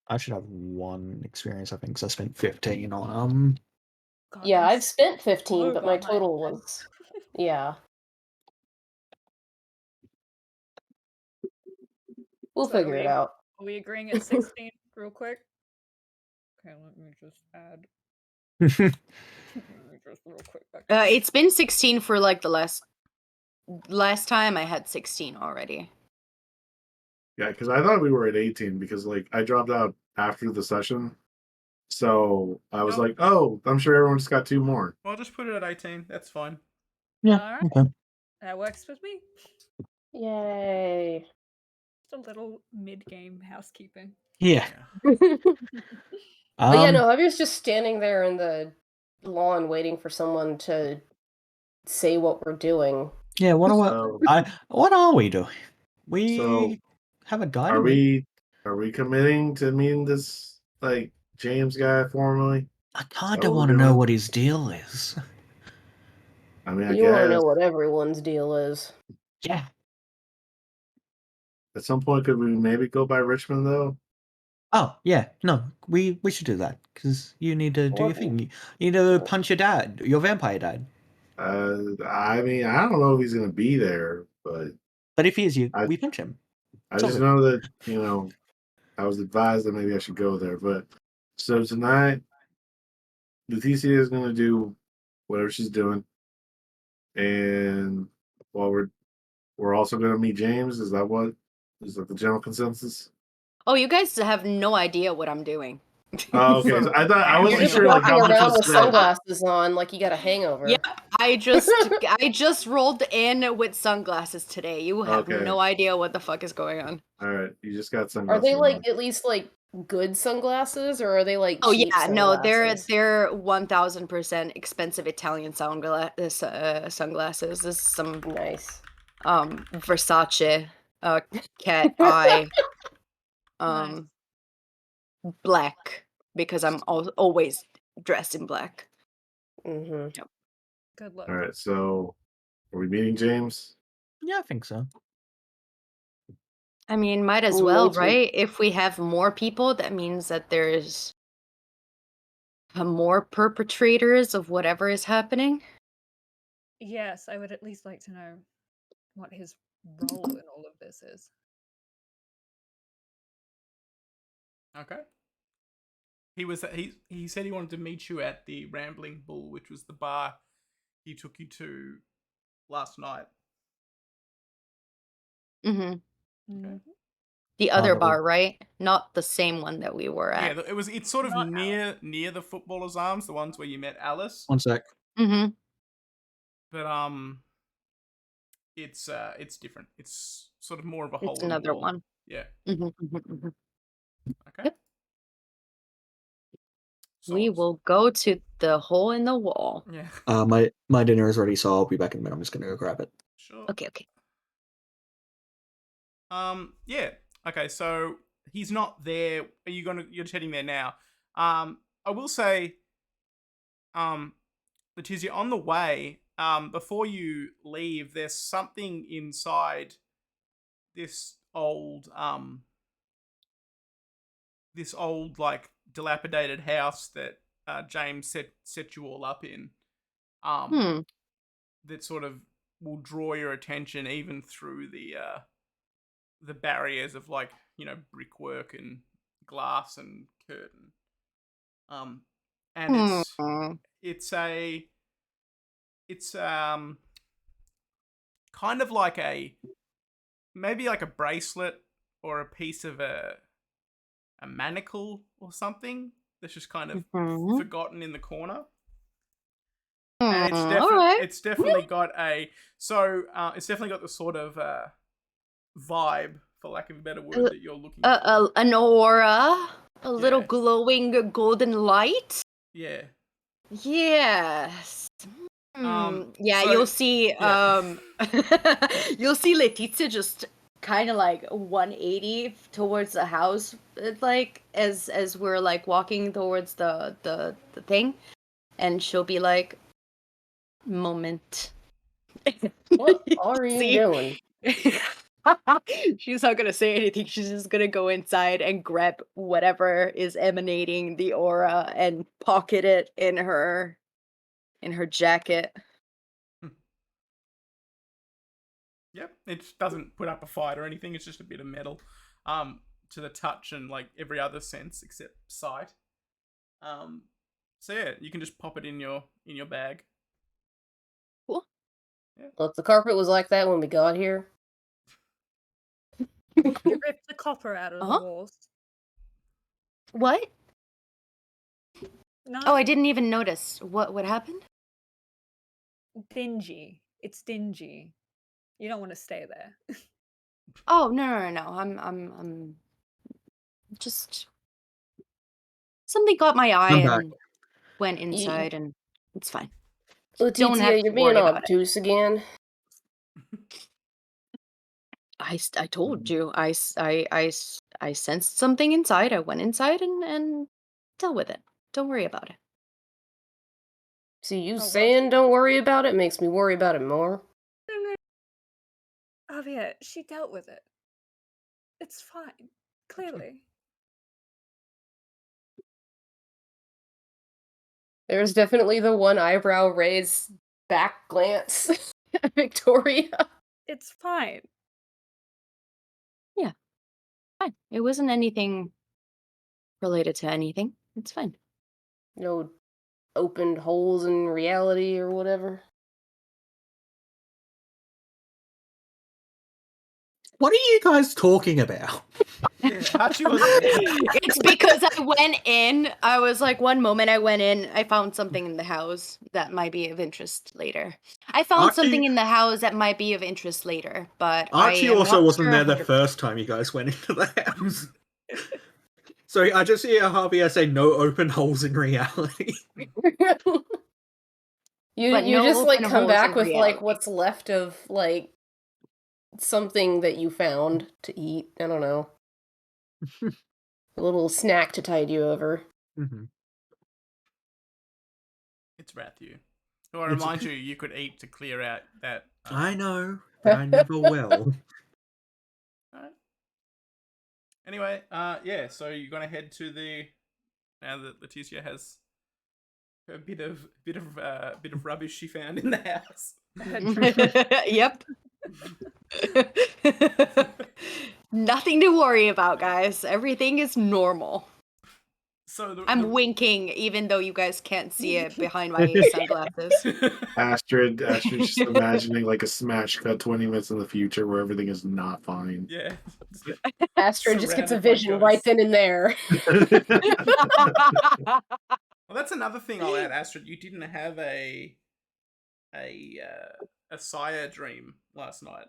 I should have 1 experience, I think, because I spent 15 on God, Yeah, I'm I've spent 15, so but my behind, total man. was... Yeah. We'll So are figure it out. Are we agreeing at 16 real quick? Okay, let me just add. Let me just real quick. It's been 16 for like the last time I had 16 already. Yeah, because I thought we were at 18 because like I dropped out after the session, so I was Nope. like, oh, I'm sure everyone just got 2 more. Well, just put it at 18. That's fine. Yeah. Alright. Okay. That works with me. Yay. Just a little mid-game housekeeping. Yeah. But yeah, Um, no, Javier's just standing there in the lawn waiting for someone to say what we're doing. Yeah. What So, what are we doing? We So, have a guy. are we committing to meeting this like James guy formally? I kind So of we're want to know gonna- what his deal is. I mean, I You want to guess know what everyone's deal is. Yeah. at some point could we maybe go by Richmond though? Oh yeah. No, we should do that because you need to do your thing. You need to punch your dad, your vampire dad. I mean, I don't know if he's gonna be there, but But if he is, I- we punch him. I just know that I was advised that maybe I should go there. But so tonight, Leticia is gonna do whatever she's doing, and while we're also gonna meet James. Is that what Is that the general consensus? Oh, you guys have no idea what I'm doing. Oh, okay. So I thought I You're wasn't just sure like walking how much around was with said. sunglasses on like you got a hangover. Yep, I just rolled in with sunglasses today. You have Okay. no idea what the fuck is going on. All right, you just got Are sunglasses. they on. like at least like good sunglasses, or are they like Oh cheap yeah, no, sunglasses? they're 1000% expensive Italian sunglasses. Sunglasses. This is some Nice. Versace cat eye Nice. black, because I'm always dressed in black. Mm-hmm. Good luck. All right, so are we meeting James? Yeah, I think so. I mean, might as Ooh, well, me too. right? If we have more people, that means that there's more perpetrators of whatever is happening. Yes, I would at least like to know what his role in all of this is. Okay. He said he wanted to meet you at the Rambling Bull, which was the bar he took you to last night. Mm-hmm. Okay. Mhm. The other Probably. bar, right? Not the same one that we were Yeah, at. it's sort of Not near the Footballers' Arms, the ones where you met Alice. One sec. Mm-hmm. But it's different. It's sort of more of a hole It's in the another wall. one. Yeah. Mm-hmm. Okay. Yep. We Swords. will go to the hole in the wall. Yeah. My dinner is ready, so I'll be back in a minute. I'm just gonna go grab it. Sure. Okay. Yeah. Okay, so he's not there. You're just heading there now. I will say, Letizia, on the way, before you leave, there's something inside this old like dilapidated house that James set you all up in. Hmm. That sort of will draw your attention even through the barriers of like brickwork and glass and curtain. And Hmm. it's kind of like maybe like a bracelet or a piece of a manacle or something that's just kind of Mhm. forgotten in the corner. Hmm. And All right. it's definitely got it's definitely got the sort of vibe, for lack of a better word, that you're looking for. An aura, a little Yeah. glowing golden light. Yeah. Yes. Yeah, So you'll see. yeah. You'll see Letizia just kind of like 180 towards the house, like as we're like walking towards the thing, and she'll be like, "Moment." What are you See? doing? She's not gonna say anything. She's just gonna go inside and grab whatever is emanating the aura and pocket it in her jacket. Yep. It doesn't put up a fight or anything. It's just a bit of metal, to the touch and like every other sense except sight. So yeah, you can just pop it in your bag. Cool. Yeah. Look, the carpet was like that when we got here. You ripped the copper out of the Uh-huh. walls. What? No, Oh, I didn't even notice. What happened? dingy. It's dingy. You don't want to stay there. Oh, no. I'm just something caught my eye I'm back. and went inside, and it's fine. Don't have Letizia, to you're being worry about it. obtuse again. I told you. I sensed something inside. I went inside and dealt with it. Don't worry about it. See, you Oh, well, saying don't worry about it makes me worry about it more. Oh yeah, she dealt with it. It's fine. Clearly. There's definitely the one eyebrow raised back glance at Victoria. It's fine. Yeah, fine. It wasn't anything related to anything. It's fine. No opened holes in reality or whatever. What are you guys talking about? Yeah, Archie wasn't there. It's because I went in. I was like, one moment I went in, I found something in the house that might be of interest later. I found something in the house that might be of interest later, but Archie I am also not wasn't sure there the 100%. first time you guys went into the house. So I just hear Javier say no open holes in reality. You But you no just like open come holes back in with like reality. what's left of like something that you found to eat. I don't know. A little snack to tide you over. It's Rathu. Who I It's- remind you, you could eat to clear out that. I know, but I never will. Alright. Anyway, yeah. So you're gonna head to the now that Leticia has a bit of rubbish she found in the house. Yep. Nothing to worry about, guys. Everything is normal. So I'm winking, even though you guys can't see it behind my sunglasses. Astrid's just imagining like a smash cut 20 minutes in the future where everything is not fine. Yeah. Astrid just gets a Surrounded by vision right ghosts. then and there. Well, that's another thing I'll add, Astrid. You didn't have a sire dream last night.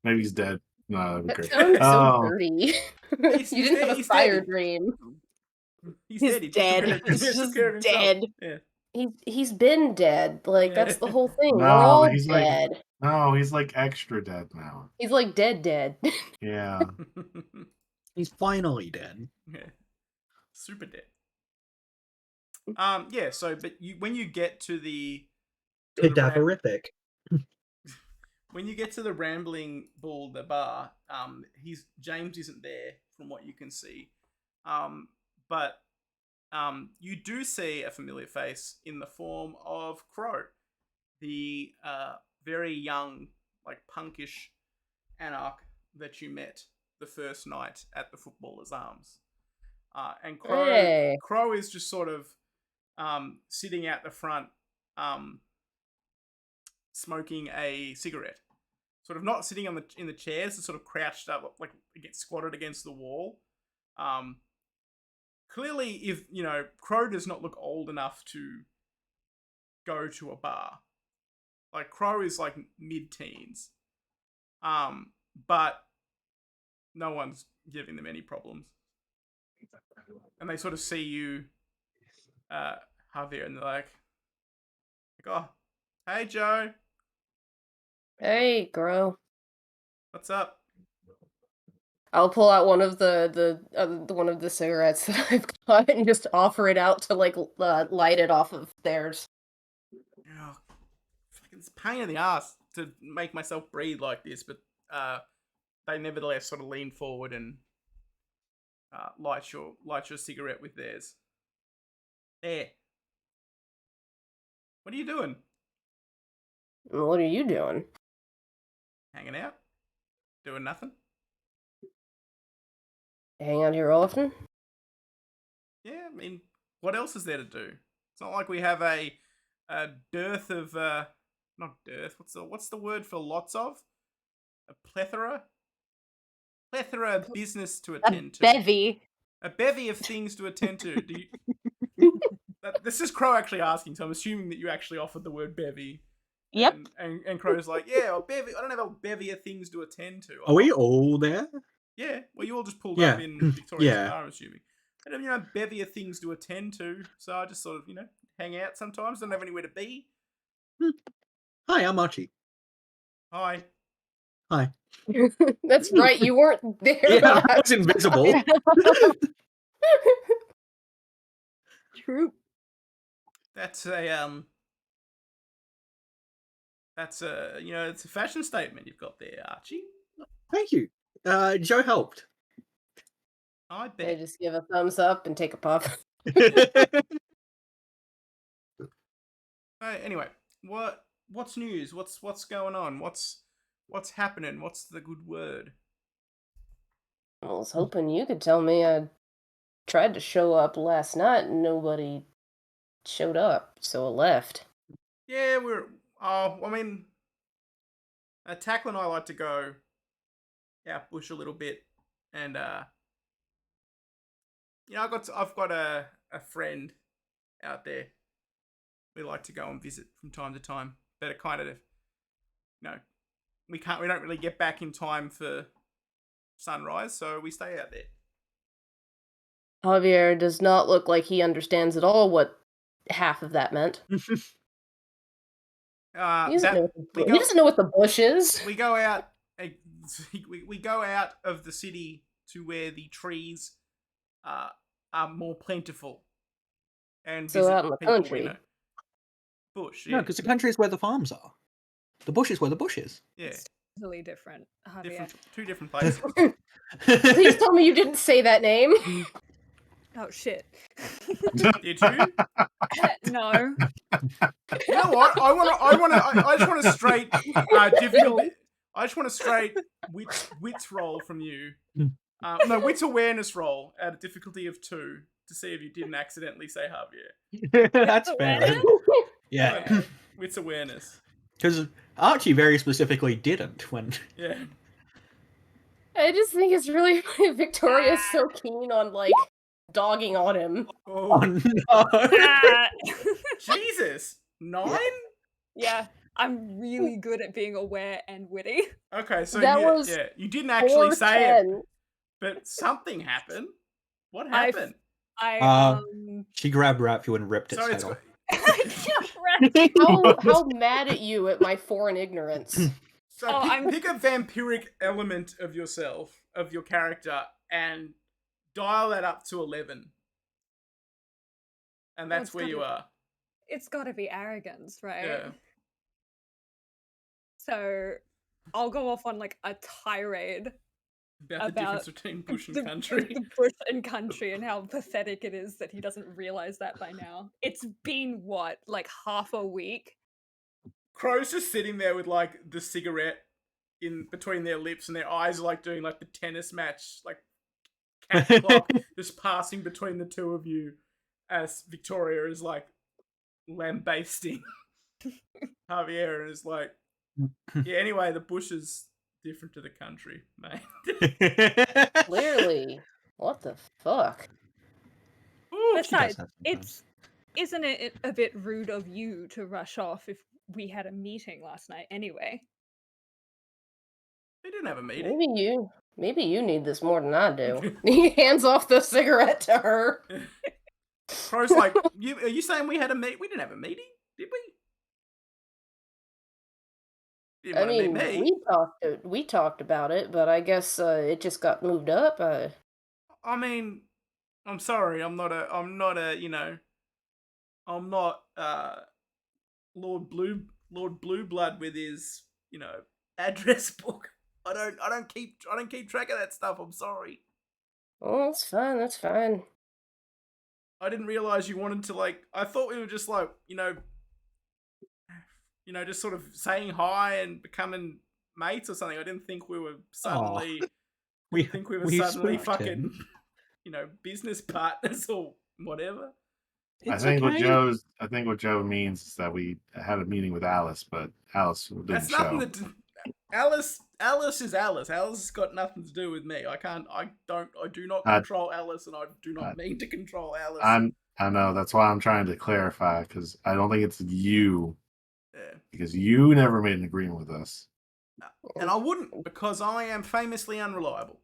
Maybe he's dead. No, that'd be That great. sounds so Oh, dirty. He's You didn't dead, have a he's sire dead. dream. He's He's dead. He just took dead. care, He's took just care of himself. dead. Yeah. He's been dead. Like Yeah. that's the whole thing. We're no, all he's dead. like extra dead now. He's like dead. Yeah. He's finally dead. Yeah. Super dead. Yeah, so but when you get to the Cadaverific. when you get to the Rambling Bull, the bar, James isn't there from what you can see. But you do see a familiar face in the form of Crow, the very young, like punkish anarch that you met the first night at the Footballers' Arms. And Hey. Crow is just sort of sitting out the front, smoking a cigarette. Sort of not sitting in the chairs, and sort of crouched up, like squatted against the wall. Clearly, if Crow does not look old enough to go to a bar. Like Crow is like mid-teens, but no one's giving them any problems, and they sort of see you, Javier, and they're like, "Oh, hey Joe, Hey, Grow. what's up?" I'll pull out one of the cigarettes that I've got and just offer it out to like light it off of theirs. Oh, it's a pain in the ass to make myself breathe like this, but they nevertheless sort of lean forward and light your cigarette with theirs. There. What are you doing? What are you doing? Hanging out? Doing nothing? Hang out here often? Yeah, I mean, what else is there to do? It's not like we have a dearth of not dearth. What's the word for lots of? A plethora of business to attend to. Bevy. A bevy of things to attend to. Do you? This is Crow actually asking, so I'm assuming that you actually offered the word bevy. Yep. And Crow's like, yeah, a bevy. I don't have a bevy of things to attend to. Are we all there? Yeah. Well, you all just pulled Yeah. up in Victoria's Yeah. car, I'm assuming. I don't, bevy of things to attend to, so I just sort of, hang out sometimes. Don't have anywhere to be. Hi, I'm Archie. Hi. Hi. That's right, you weren't there. Yeah, I was invisible. True. That's a it's a fashion statement you've got there, Archie. Thank you. Joe helped. I I bet. just give a thumbs up and take a puff. Anyway, what's news? What's going on? What's happening? What's the good word? I was hoping you could tell me. I tried to show up last night and nobody showed up, so I left. Yeah, I mean, Tackle and I like to go out bush a little bit, and I've got a friend out there. We like to go and visit from time to time, but it kind of, we don't really get back in time for sunrise, so we stay out there. Javier does not look like he understands at all what half of that meant. He doesn't know what the bush is. We go out. We go out of the city to where the trees are more plentiful, and So visit out in the people we country. know. Bush, No, yeah. because the country is where the farms are. The bush is where the bush is. Yeah, It's totally different, Javier. two different places. Please tell me you didn't say that name. Oh shit. Did you? No. You know what? I just want a straight difficulty. I just want a straight wits roll from you. No, wits awareness roll at a difficulty of 2 to see if you didn't accidentally say Javier. That's fair. Awareness? Yeah. Okay. Wits awareness. Because Archie very specifically didn't when. Yeah. I just think it's really funny. Victoria's so keen on, like, dogging on him. Oh Oh, no! Ah. Jesus. 9? Yeah, I'm really good at being aware and witty. Okay, so That was you didn't actually say it, 410. but something happened. What I happened? She grabbed Rapfu and ripped its So head it's off. How mad at you at my foreign ignorance. So Oh, pick a vampiric element of yourself, of your character, and dial that up to 11. And that's where you are. It's gotta be arrogance, right? Yeah. So I'll go off on like a tirade About the difference between bush and country. the bush and country and how pathetic it is that he doesn't realize that by now. It's been what, like half a week? Crow's just sitting there with like the cigarette in between their lips, and their eyes are like doing like the tennis match, like cat clock, just passing between the two of you as Victoria is like lambasting Javier and is like, yeah, anyway, the bush is different to the country, mate. Clearly. What the fuck? Ooh, Besides, sometimes. isn't it a bit rude of you to rush off if we had a meeting last night anyway? we didn't have a meeting. Maybe you need this more than I do. He hands off the cigarette to her. Crow's like, are you saying we had a meet? We didn't have a meeting, did we? You didn't I want to mean, meet me. we talked about it, but I guess it just got moved up. I mean, I'm sorry, I'm not a, I'm not Lord Blue Blood with his, address book. I don't keep track of that stuff. I'm sorry. Oh, that's fine. That's fine. I didn't realize you wanted to like. I thought we were just like, just sort of saying hi and becoming mates or something. I didn't think we were suddenly. We suddenly spooked fucking, him. business partners or whatever. I think what Joe means is that we had a meeting with Alice, but Alice didn't That's show. nothing to. Alice is Alice. Alice has got nothing to do with me. I do not control Alice, and I do not mean to control Alice. I know, that's why I'm trying to clarify, because I don't think it's you. Yeah. Because you never made an agreement with us. And I wouldn't, because I am famously unreliable.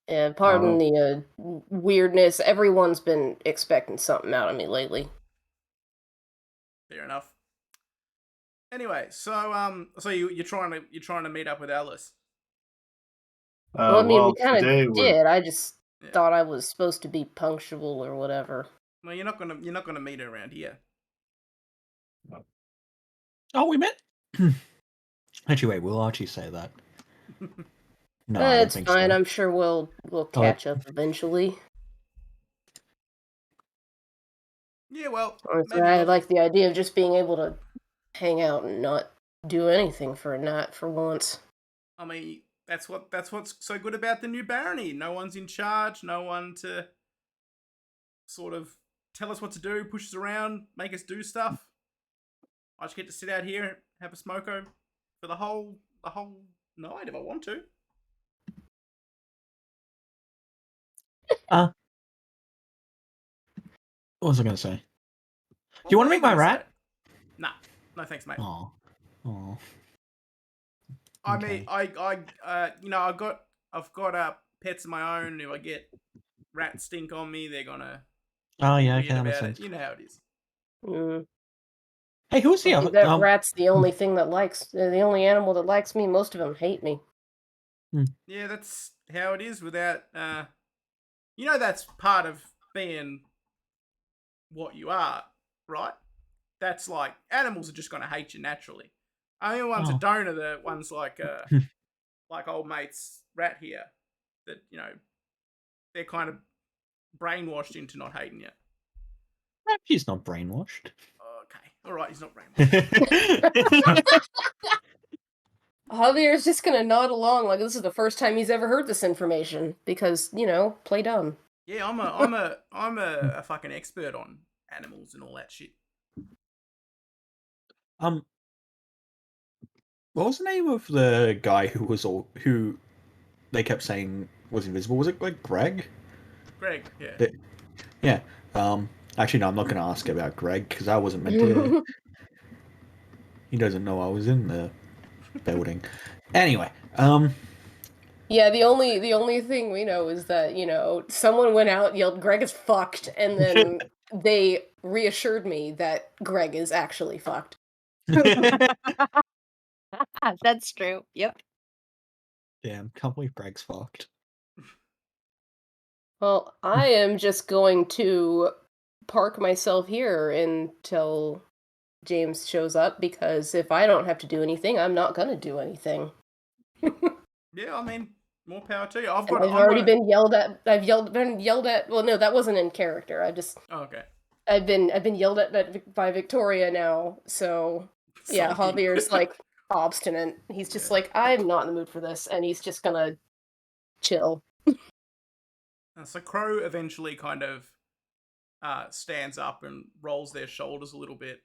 Yeah, pardon the weirdness. Everyone's been expecting something out of me lately. Fair enough. Anyway, so you're trying to meet up with Alice. Well, I mean, we kind today of did. I just thought I was supposed to be punctual or whatever. Well, you're not gonna meet her around here. Oh, we met. Actually, wait. Will Archie say that? No, I don't It's think fine. so. I'm sure we'll catch up eventually. Yeah, well, Honestly, I like the idea of just being able to hang out and not do anything for a night for once. I mean, that's what's so good about the new barony. No one's in charge. No one to sort of tell us what to do, push us around, make us do stuff. I just get to sit out here, have a smoko for the whole the whole night if I want to. What was I going to say? What Do you want to were meet my gonna rat? say? Nah, no thanks, mate. Oh. Oh. I mean, Okay. I've got pets of my own. If I get rat stink on me, they're gonna Oh, be yeah, okay, weird that makes about it. sense. You know how it is. Mm. Hey, who's the I other? think that rat's the only thing that the only animal that likes me. Most of them hate me. Yeah, that's how it is. Without, that's part of being what you are, right? That's like animals are just gonna hate you naturally. I mean, one's a Oh. donor. The one's like like old mate's rat here. That they're kind of brainwashed into not hating you. He's not brainwashed. Okay, all right, he's not brainwashed. Javier's just gonna nod along like this is the first time he's ever heard this information because play dumb. Yeah, I'm a fucking expert on animals and all that shit. What was the name of the guy who they kept saying was invisible? Was it like Greg? Greg, yeah. Yeah. Actually, no, I'm not going to ask about Greg because I wasn't meant to. He doesn't know I was in the building. Anyway, Yeah, the only thing we know is that, someone went out, yelled, "Greg is fucked," and then they reassured me that Greg is actually fucked. That's true. Yep. damn, can't believe Greg's fucked. Well, I am just going to park myself here until James shows up because if I don't have to do anything, I'm not gonna do anything. Yeah, I mean, more power to you. I've already been yelled at. Been yelled at. Well, no, that wasn't in character. Oh, okay. I've been yelled at by Victoria now. So yeah, Sulking. Javier's like obstinate. He's just like, I'm not in the mood for this, and he's just gonna chill. So Crow eventually kind of stands up and rolls their shoulders a little bit,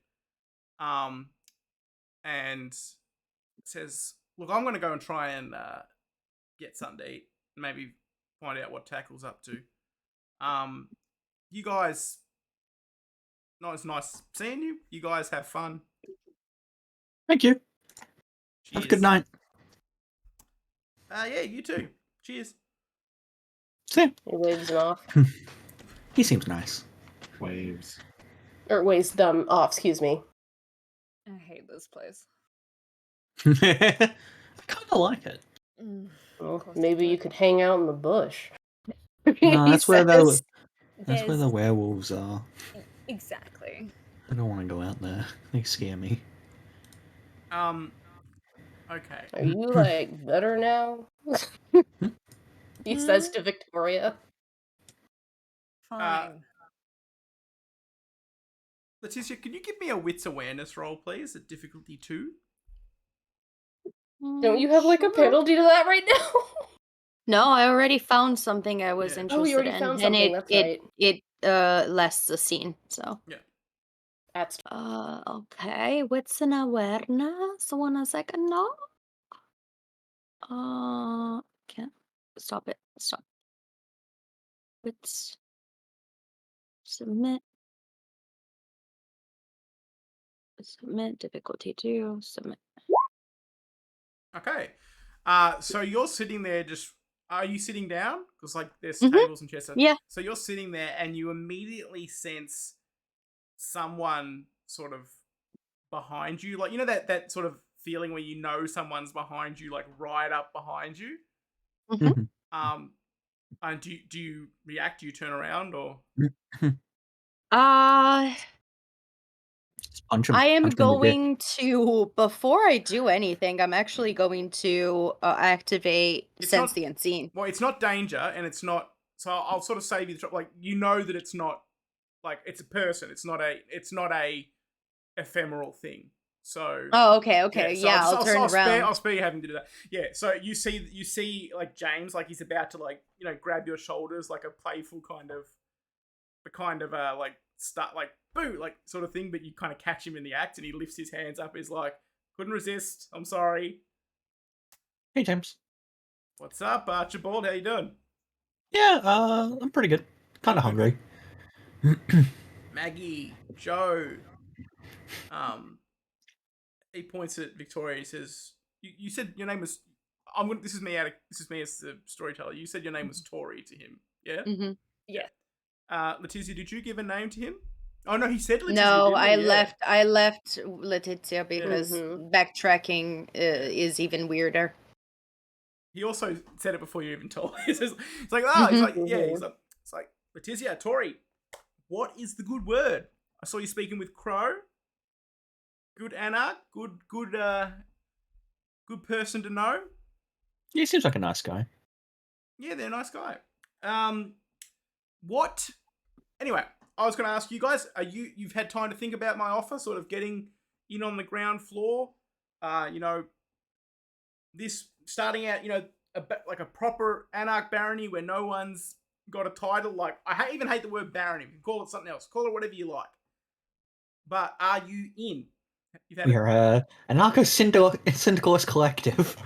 and says, "Look, I'm going to go and try and get something to eat. Maybe find out what Tackle's up to. You guys, no, it's nice seeing you. You guys have fun. Thank you. Cheers. Have a good night. Yeah, you too. Cheers." See ya. He waves him off. He seems nice. Waves. Or waves them off, excuse me. I hate this place. I kind of like it. Well, maybe you could hang out in the bush. No, He that's where says. that's where the werewolves are. Exactly. I don't want to go out there. They scare me. Okay. Are you like better now? He says to Victoria. Fine. Letitia, can you give me a wits awareness roll, please, at difficulty 2? Don't you have like a penalty to that right now? No, I already found something I was Yeah. interested Oh, you already in, found and something. That's right. it less the scene. So Yeah. That's okay, wits and awareness. 1 second now. Can't stop it. Stop. Wits. Submit. Submit. Difficulty 2. Submit. Okay. So you're sitting there just... Are you sitting down? Because, like, there's Mhm. tables and chairs. Yeah. So you're sitting there and you immediately sense someone sort of behind you. Like, that sort of feeling where you know someone's behind you, like, right up behind you? Mhm. And do you react? Do you turn around or... Just punch him. I am Punch him in the dick. going to, before I do anything, I'm actually going to activate It's Sense not- the Unseen. Well, it's not danger, and it's not... So I'll sort of save you the trouble. Like, you know that it's not... Like, it's a person. It's not a ephemeral thing. So... Oh, okay. so Yeah, I'll turn around. I'll spare you having to do that. Yeah, so you see like James, like he's about to like, grab your shoulders like a playful kind of like start like boo like sort of thing, but you kind of catch him in the act and he lifts his hands up. He's like, couldn't resist. I'm sorry. Hey, James. What's up, Archibald? How you doing? Yeah, I'm pretty good. Kind of Good, good. hungry. Maggie, Joe. Um, he points at Victoria. He says, "You said your name was. I'm gonna. This is me. This is me as the storyteller. You said your name was Tori to him. Yeah. Hmm. Yeah. Letizia, did you give a name to him? Oh no, he said Letizia, No, didn't he? Yeah. I left Letizia because Mhm. backtracking is even weirder. He also said it before you even told. He's like, Mhm. yeah. Mhm. It's like Letizia, Tori. What is the good word? I saw you speaking with Crow. Good Anna. Good person to know. He seems like a nice guy. Yeah, they're a nice guy. What? Anyway, I was going to ask you guys. You've had time to think about my offer, sort of getting in on the ground floor. This starting out, like a proper anarch barony where no one's got a title. Like even hate the word barony. You can call it something else. Call it whatever you like. But are you in? We're an anarcho-syndicalist collective.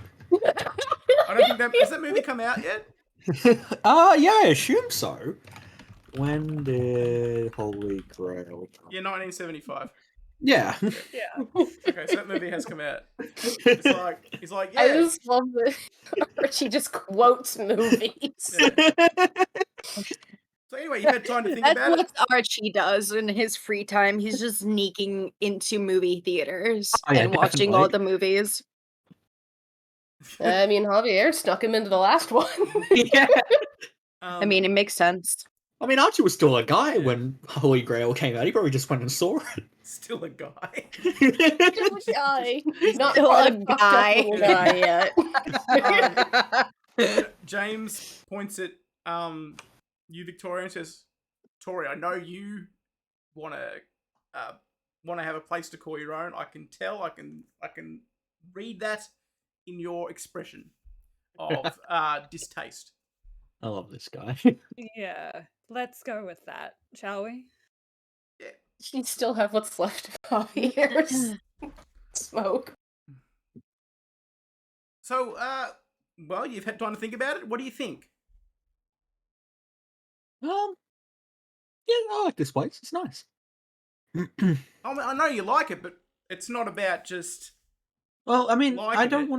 I don't think that has that movie come out yet. Yeah, I assume so. When did Holy Grail come? Yeah, 1975. Yeah. Yeah. Okay, so that movie has come out. It's like I yeah. just love that Archie just quotes movies. Yeah. So anyway, you've had time to think That's about it. what Archie does in his free time. He's just sneaking into movie theaters Oh, yeah, and watching all the definitely. movies. I mean, Javier snuck him into the last one. Yeah. I mean, it makes sense. I mean, Archie was still a guy Yeah. when Holy Grail came out. He probably just went and saw Still a guy. it. Guy. Not Still quite a a fucked up guy. little guy yet. James points at you, Victoria, and says, "Tori, I know you want to have a place to call your own. I can tell. I can read that in your expression of distaste." I love this guy. Yeah. Let's go with that, shall we? Yeah. She still have what's left of Javier's smoke. So, well, you've had time to think about it. What do you think? Yeah, I like this place. It's nice. I know you like it, but it's not about just. Well, I mean, Liking it. I don't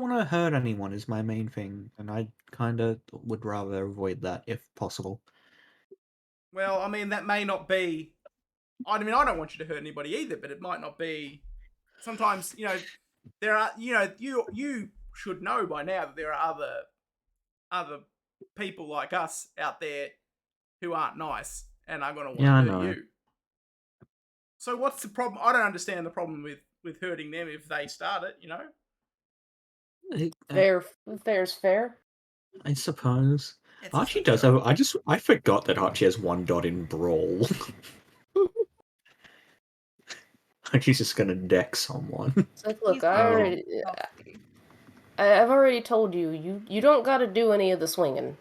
want to hurt anyone is my main thing, and I kind of would rather avoid that if possible. Well, I mean, that may not be. I mean, I don't want you to hurt anybody either, but it might not be. Sometimes, there are. You should know by now that there are other people like us out there who aren't nice and are going to want Yeah, I to hurt know. you. So what's the problem? I don't understand the problem with hurting them if they start it. Fair's fair. I suppose. It's Archie so does fair. have. I forgot that Archie has 1 dot in Brawl. Archie's just gonna deck someone. It's like, look, He's I Oh. already, I've already told you, you don't got to do any of the swinging.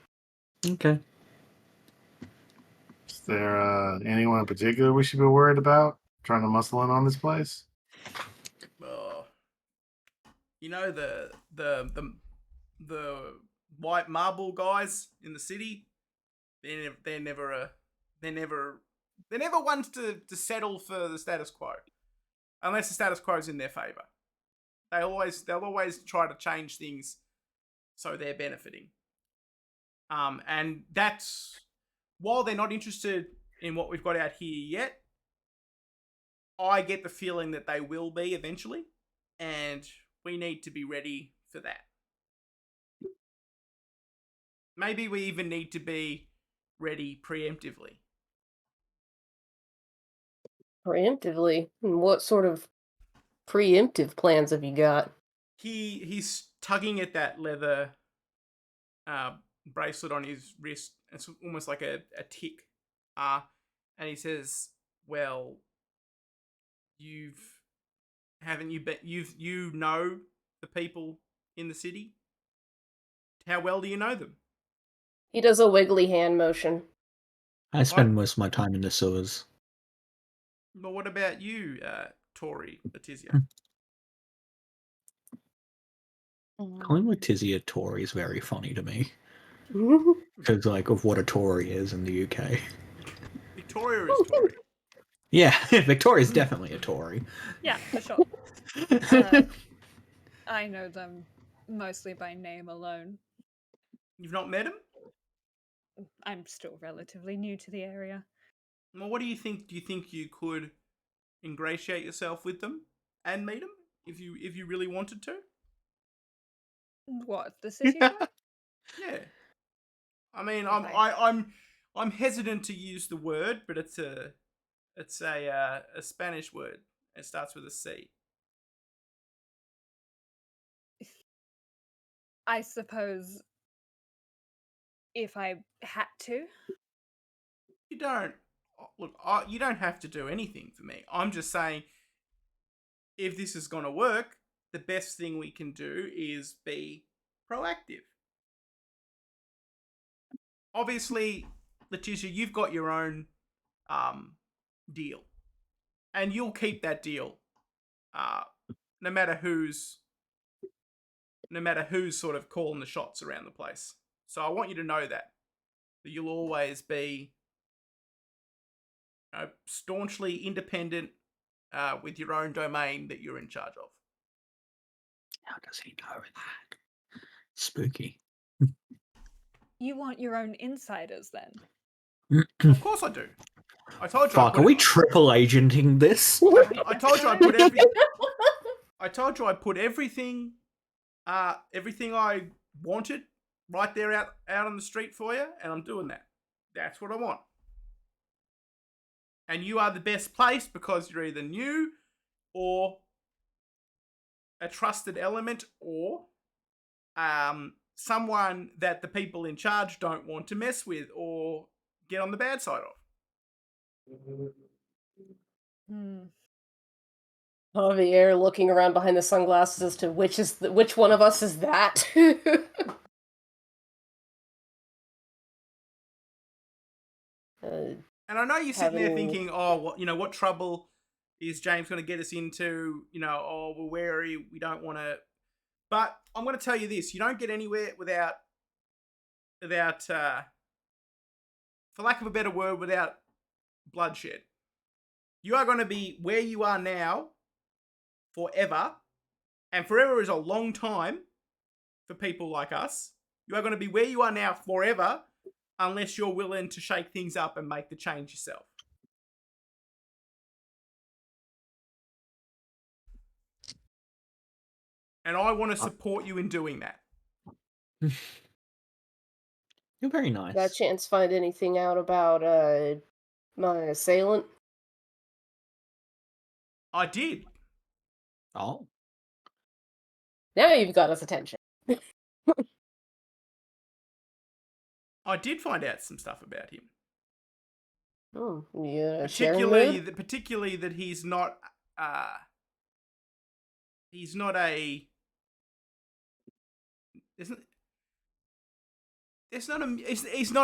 Okay. Is there anyone in particular we should be worried about trying to muscle in on this place? Oh, the white marble guys in the city. They're never ones to settle for the status quo, unless the status quo is in their favor. They'll always try to change things so they're benefiting. And that's while they're not interested in what we've got out here yet, I get the feeling that they will be eventually, and we need to be ready for that. Maybe we even need to be ready preemptively. Preemptively? And what sort of preemptive plans have you got? He's tugging at that leather bracelet on his wrist. It's almost like a tick. And he says, "Well, you know the people in the city. How well do you know them?" He does a wiggly hand motion. I spend most of my time in the sewers. But what about you, Tori, Letizia? Calling Letizia Tory is very funny to me. Because, like, of what a Tory is in the UK. Victoria is Tory. Yeah, Victoria's definitely a Tory. Yeah, for sure. I know them mostly by name alone. You've not met him? I'm still relatively new to the area. Well, what do you think? Do you think you could ingratiate yourself with them and meet them if you really wanted to? What, the city folk? Yeah. I mean, If I'm hesitant to use the word, but it's a Spanish word. It starts with a C. I suppose if I had to. You don't look. You don't have to do anything for me. I'm just saying, if this is gonna work, the best thing we can do is be proactive. Obviously, Letitia, you've got your own deal, and you'll keep that deal, no matter who's sort of calling the shots around the place. So I want you to know that you'll always be staunchly independent with your own domain that you're in charge of. How does he know that? Spooky. You want your own insiders then? Of course I do. I told you. Fuck, are we triple agenting this? I told you I put I told you I put everything I wanted right there out on the street for you, and I'm doing that. That's what I want. And you are the best placed because you're either new or a trusted element or someone that the people in charge don't want to mess with or get on the bad side of. Javier looking around behind the sunglasses as to which one of us is that. And I know you're sitting there thinking, oh, what trouble is James going to get us into? Oh, we're wary, we don't want to. But I'm going to tell you this: you don't get anywhere without, for lack of a better word, without bloodshed. You are going to be where you are now forever, and forever is a long time for people like us. You are going to be where you are now forever, unless you're willing to shake things up and make the change yourself. And I want to support you in doing that. You're very nice. Got a chance to find anything out about my assailant? I did. Oh. Now you've got his attention. I did find out some stuff about him. Oh, Particularly that he's not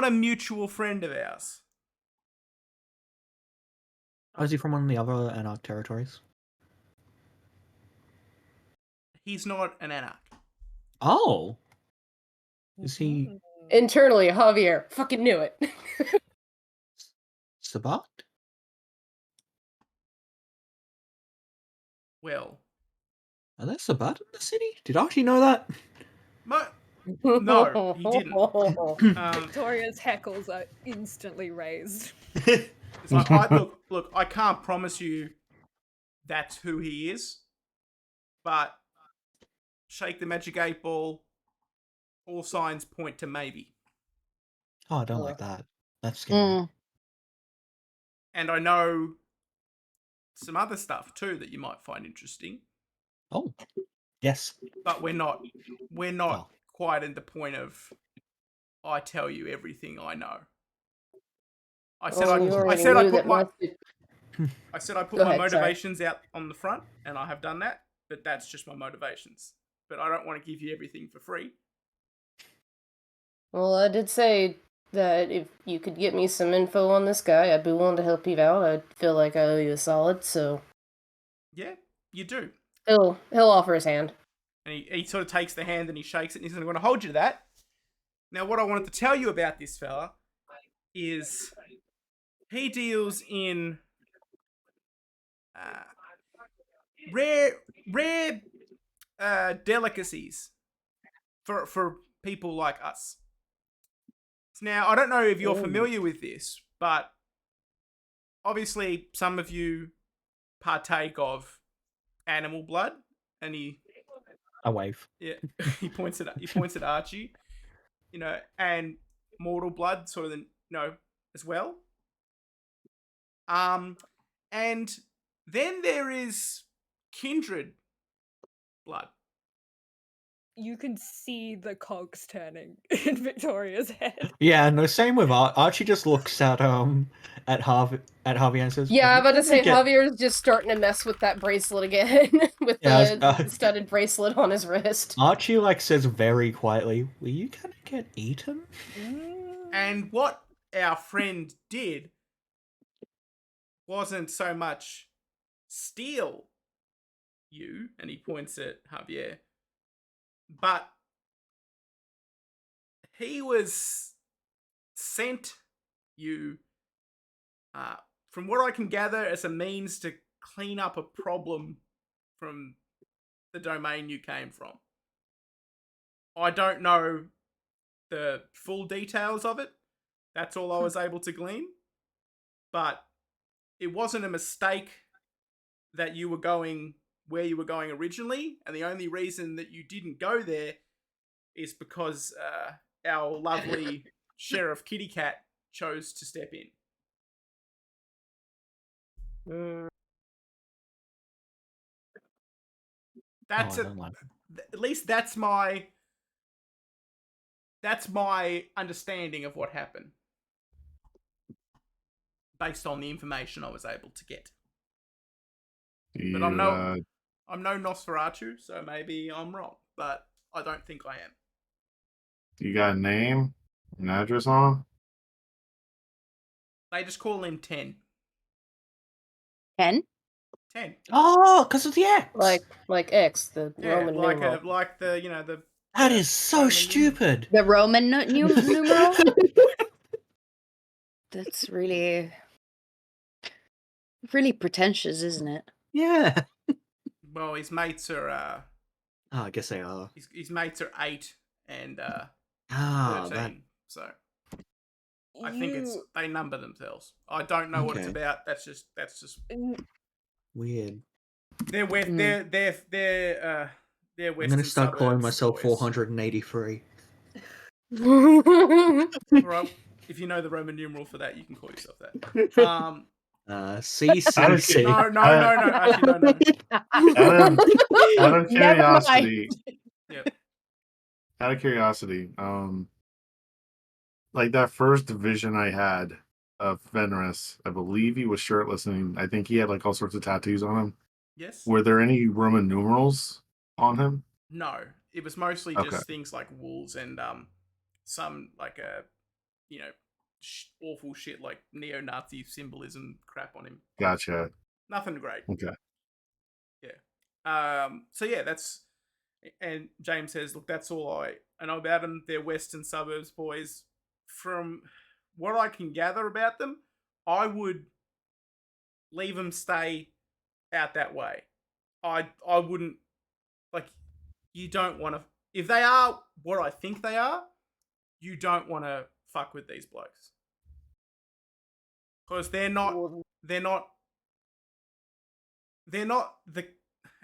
a mutual friend of ours. Oh, is he from one of the other Anarch territories? He's not an Anarch. Oh. Is he... Internally, Javier. Fucking knew it. Sabat? Well. Are there Sabat in the city? Did Archie know that? No, he didn't. Victoria's heckles are instantly raised. It's like, look, I can't promise you that's who he is, but shake the magic 8-ball, all signs point to maybe. Oh, I don't like that. That's scary. And I know some other stuff too that you might find interesting. Oh, yes. But we're not quite at the point of I tell you everything I know. I said I put my motivations out on the front, and I have done that. But that's just my motivations. But I don't want to give you everything for free. Well, I did say that if you could get me some info on this guy, I'd be willing to help you out. I feel like I owe you a solid, so... Yeah, you do. He'll offer his hand. And he sort of takes the hand and he shakes it and he says, I'm going to hold you to that. Now, what I wanted to tell you about this fella is he deals in rare delicacies for people like us. Now, I don't know if you're familiar with this, but obviously some of you partake of animal blood, and A wave. yeah, he points at Archie, and mortal blood sort of as well. And then there is kindred blood. You can see the cogs turning in Victoria's head. Yeah, no, same with Archie. Just looks at Harvey and says, Yeah, "Are I'm you about to gonna say get-" Javier's just starting to mess with that bracelet again, with Yeah, the studded bracelet on his wrist. Archie says very quietly, "Were you gonna get eaten?" And what our friend did wasn't so much steal you, and he points at Javier, but he was sent you, from what I can gather, as a means to clean up a problem from the domain you came from. I don't know the full details of it. That's all I was able to glean. But it wasn't a mistake that you were going where you were going originally, and the only reason that you didn't go there is because our lovely Sheriff Kitty Cat chose to step in. That's I don't like it. at least that's my understanding of what happened, based on the information I was able to get. But I'm no Nosferatu, so maybe I'm wrong. But I don't think I am. You got a name, an address on? They just call him 10. 10? 10. Oh, because of the X. Like X, the Yeah, Roman numeral. like the the. That the is so Roman stupid. The Roman numeral? That's really pretentious, isn't it? Yeah. Well, his mates are. Oh, I guess they are. His mates are 8 and 13. That... So I think they number themselves. I don't know what it's Okay. about. That's just Weird. they're Western I'm gonna start calling suburbs myself boys. 483. Right. If you know the Roman numeral for that, you can call yourself that. CCC. No. Actually, no. Out of curiosity, Yep. out of curiosity, like that first vision I had of Fenris, I believe he was shirtless and I think he had like all sorts of tattoos on him. Yes. Were there any Roman numerals on him? No, it was mostly Okay. just things like wolves and some like awful shit like neo-Nazi symbolism crap on him. Gotcha. Nothing great. Okay. Yeah. So yeah, that's. And James says, "Look, that's all I know about them. They're Western suburbs boys. From what I can gather about them, I would leave them stay out that way. I wouldn't, like, you don't want to, if they are what I think they are, you don't want to fuck with these blokes. Because they're not the,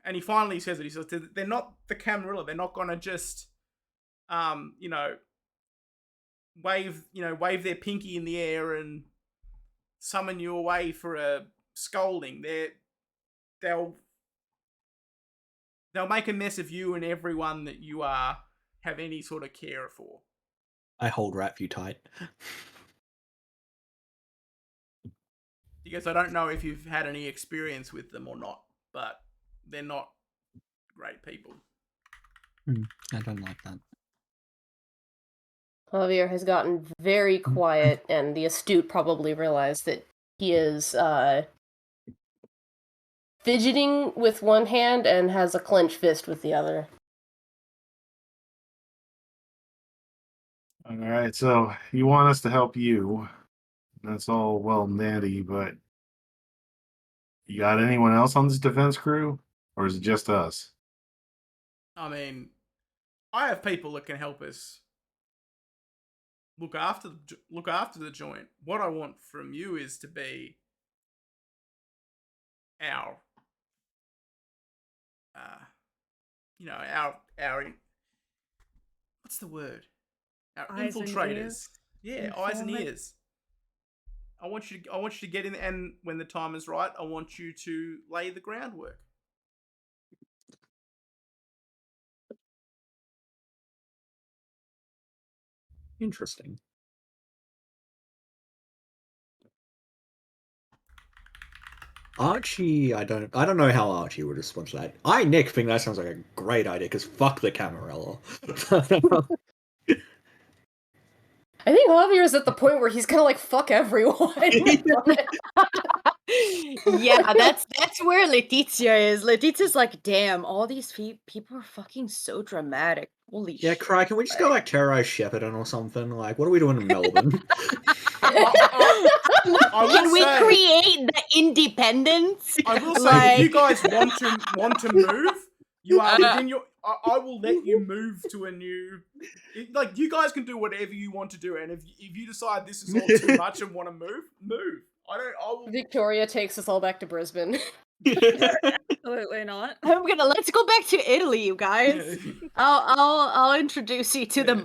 and he finally says it, he says, they're not the Camarilla. They're not going to just, wave their pinky in the air and summon you away for a scolding. They'll make a mess of you and everyone that you have any sort of care for. I hold Ratview tight. Because I don't know if you've had any experience with them or not, but they're not great people. I don't like that. Javier has gotten very quiet, and the astute probably realized that he is fidgeting with one hand and has a clenched fist with the other. All right, so you want us to help you. That's all well and dandy, but you got anyone else on this defense crew? Or is it just us? I mean, I have people that can help us look after the joint. What I want from you is to be our, our what's the word? Our Eyes and infiltrators. ears. Yeah, eyes and Informant. ears. I want you to get in, and when the time is right, I want you to lay the groundwork. Interesting. Archie, I don't know how Archie would respond to that. Nick, think that sounds like a great idea because fuck the Camarilla. I think Javier is at the point where he's kind of like fuck everyone. Yeah, that's where Letizia is. Letizia's like, damn, all these people are fucking so dramatic. Holy Yeah, shit. Cry, can we just go like terrorize Shepparton or something? Like, what are we doing in Melbourne? Can we create the independence? I will say, if you guys want to move, you are within your. I will let you move to a new. Like, you guys can do whatever you want to do, and if you decide this is all too much and want to move. I will. Victoria takes us all back to Brisbane. Absolutely not. Let's go back to Italy, you guys. I'll introduce you to the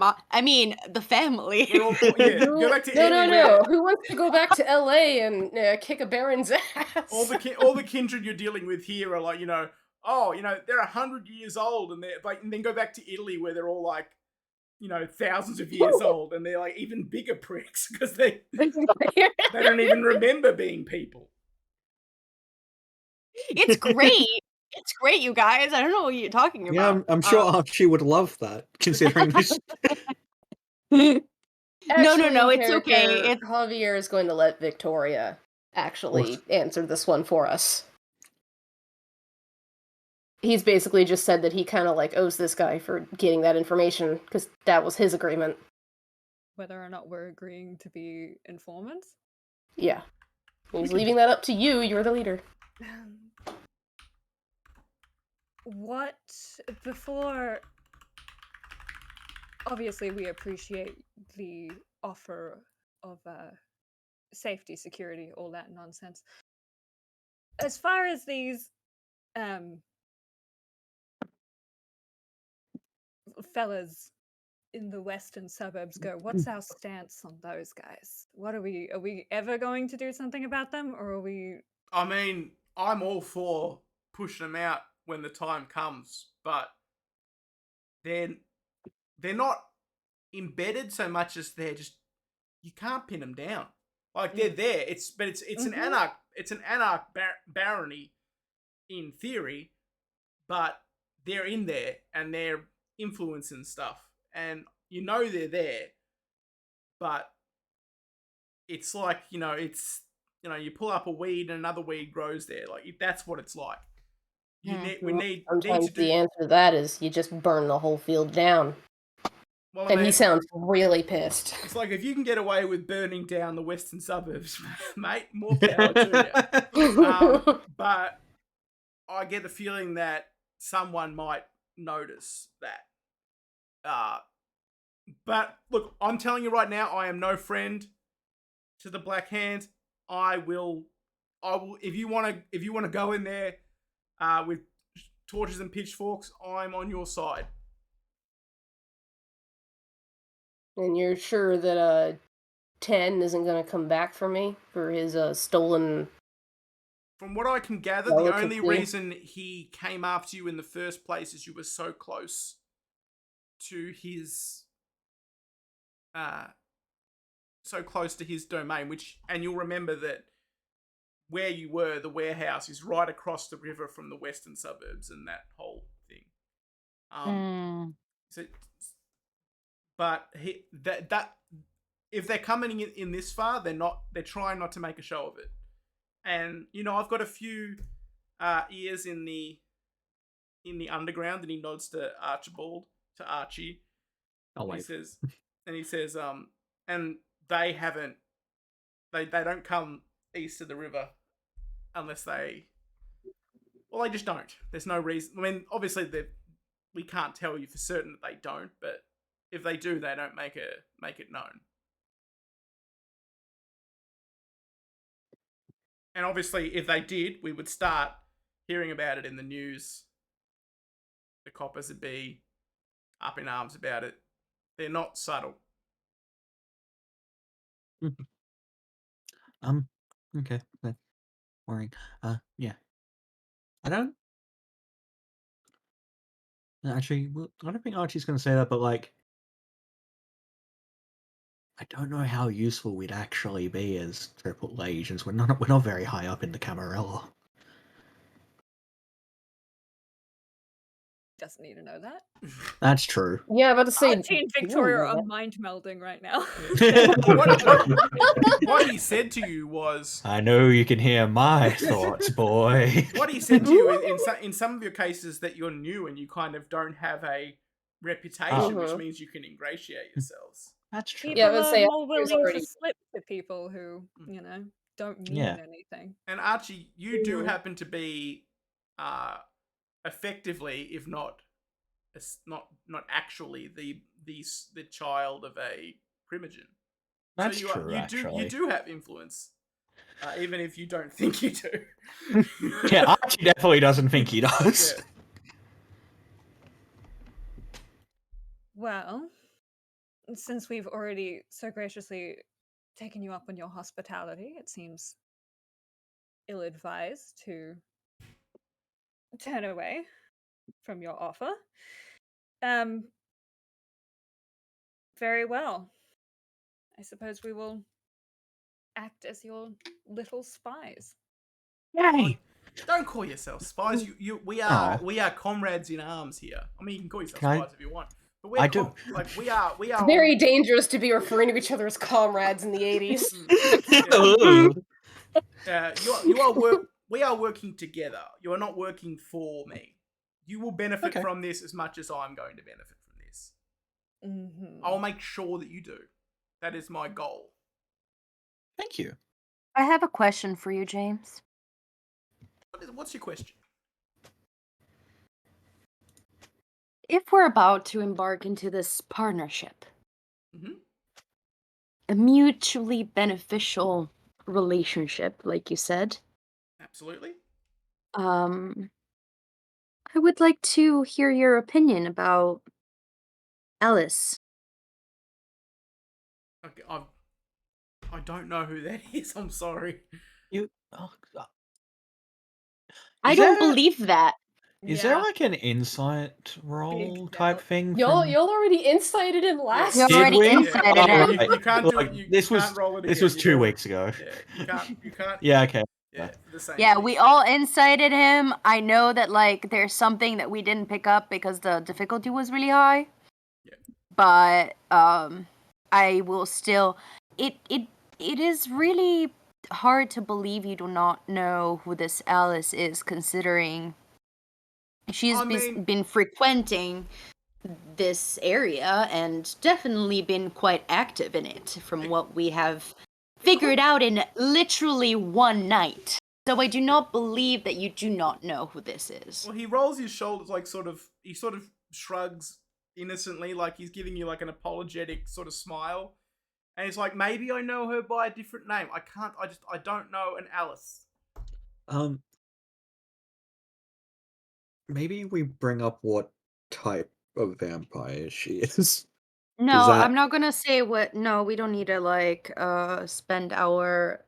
family. Go back to Italy. No. Who wants to go back to LA and kick a baron's ass? All the kindred you're dealing with here are like, they're 100 years old, and then go back to Italy where they're all like, thousands of years old, and they're like even bigger pricks because they don't even remember being people. It's great. It's great, you guys. I don't know what you're talking about. Yeah, I'm sure Archie would love that, considering this. No, it's okay. Javier is going to let Victoria actually answer this one for us. He's basically just said that he kind of like owes this guy for getting that information because that was his agreement. Whether or not we're agreeing to be informants? Yeah. He's leaving that up to you. You're the leader. Obviously we appreciate the offer of safety, security, all that nonsense. As far as these fellas in the western suburbs go, what's our stance on those guys? Are we ever going to do something about them, or are we? I mean, I'm all for pushing them out when the time comes, but they're not embedded so much as they're just, you can't pin them down. Like, they're there. It's an anarch barony in theory, but they're in there and they're influencing stuff, and they're there, but it's like, you pull up a weed and another weed grows there. Like, that's what it's like. Sometimes the answer to that is you just burn the whole field down. Well, and he sounds really pissed. It's like, if you can get away with burning down the western suburbs, mate, more power to you. But I get the feeling that someone might notice that. But look, I'm telling you right now, I am no friend to the Black Hand. I will. If you want to go in there with torches and pitchforks, I'm on your side. And you're sure that 10 isn't going to come back for me for his stolen... From what I can gather, the only reason he came after you in the first place is you were so close to his domain, and you'll remember that where you were, the warehouse is right across the river from the western suburbs and that whole thing. So, but if they're coming in this far, they're trying not to make a show of it. And I've got a few ears in the underground. And he nods to Archie. Oh, he says, and he says, and they haven't, they don't come east of the river unless they, well, they just don't. There's no reason. I mean, obviously we can't tell you for certain that they don't, but if they do, they don't make it known. And obviously, if they did, we would start hearing about it in the news. The coppers would be up in arms about it. They're not subtle. Okay. That's worrying. Yeah. I don't actually. Well, I don't think Archie's going to say that, but like, I don't know how useful we'd actually be as triple agents. We're not very high up in the Camarilla. Doesn't need to know that. That's true. Yeah, about to say. Archie and Victoria are mind melding right now. What he said to you was, I know you can hear my thoughts, boy. what he said to you in some of your cases that you're new and you kind of don't have a reputation, which means you can ingratiate yourselves. That's true. People Yeah, I would are say more Archie's willing already- to slip to people who, don't mean Yeah. anything. And Archie, you do happen to be effectively, if not actually, the child of a primogen. That's so true. you do have influence, even if you don't think you do. Yeah, Archie definitely doesn't think he does. Yeah. Well, since we've already so graciously taken you up on your hospitality, it seems ill-advised to turn away from your offer. Very well. I suppose we will act as your little spies. Yay! Don't call yourselves spies. We are comrades in arms here. I mean, you can call yourselves spies if you want, but we're we are. It's very dangerous to be referring to each other as comrades in the 80s. We are working together. You are not working for me. You will benefit from this as much as I'm going to benefit from this. I'll make sure that you do. That is my goal. Thank you. I have a question for you, James. What's your question? If we're about to embark into this partnership, a mutually beneficial relationship, like you said, absolutely. I would like to hear your opinion about Alice. Okay, I don't know who that is. I'm sorry. I don't believe that. Is there like an insight roll type thing? Y'all already incited him last You time. already incited him. You can't do it. This was roll it this again. was 2 weeks ago. Yeah, you can't. Yeah, okay. Yeah, the same. Yeah, we all incited him. I know that like there's something that we didn't pick up because the difficulty was really high. Yeah. But I will still it is really hard to believe you do not know who this Alice is, considering she's been frequenting this area and definitely been quite active in it from what we have figured out in literally one night. So I do not believe that you do not know who this is. Well, he rolls his shoulders he sort of shrugs innocently, like he's giving you like an apologetic sort of smile. And he's like, maybe I know her by a different name. I don't know an Alice. Maybe we bring up what type of vampire she is. No, I'm not gonna say what. No, we don't need to like spend our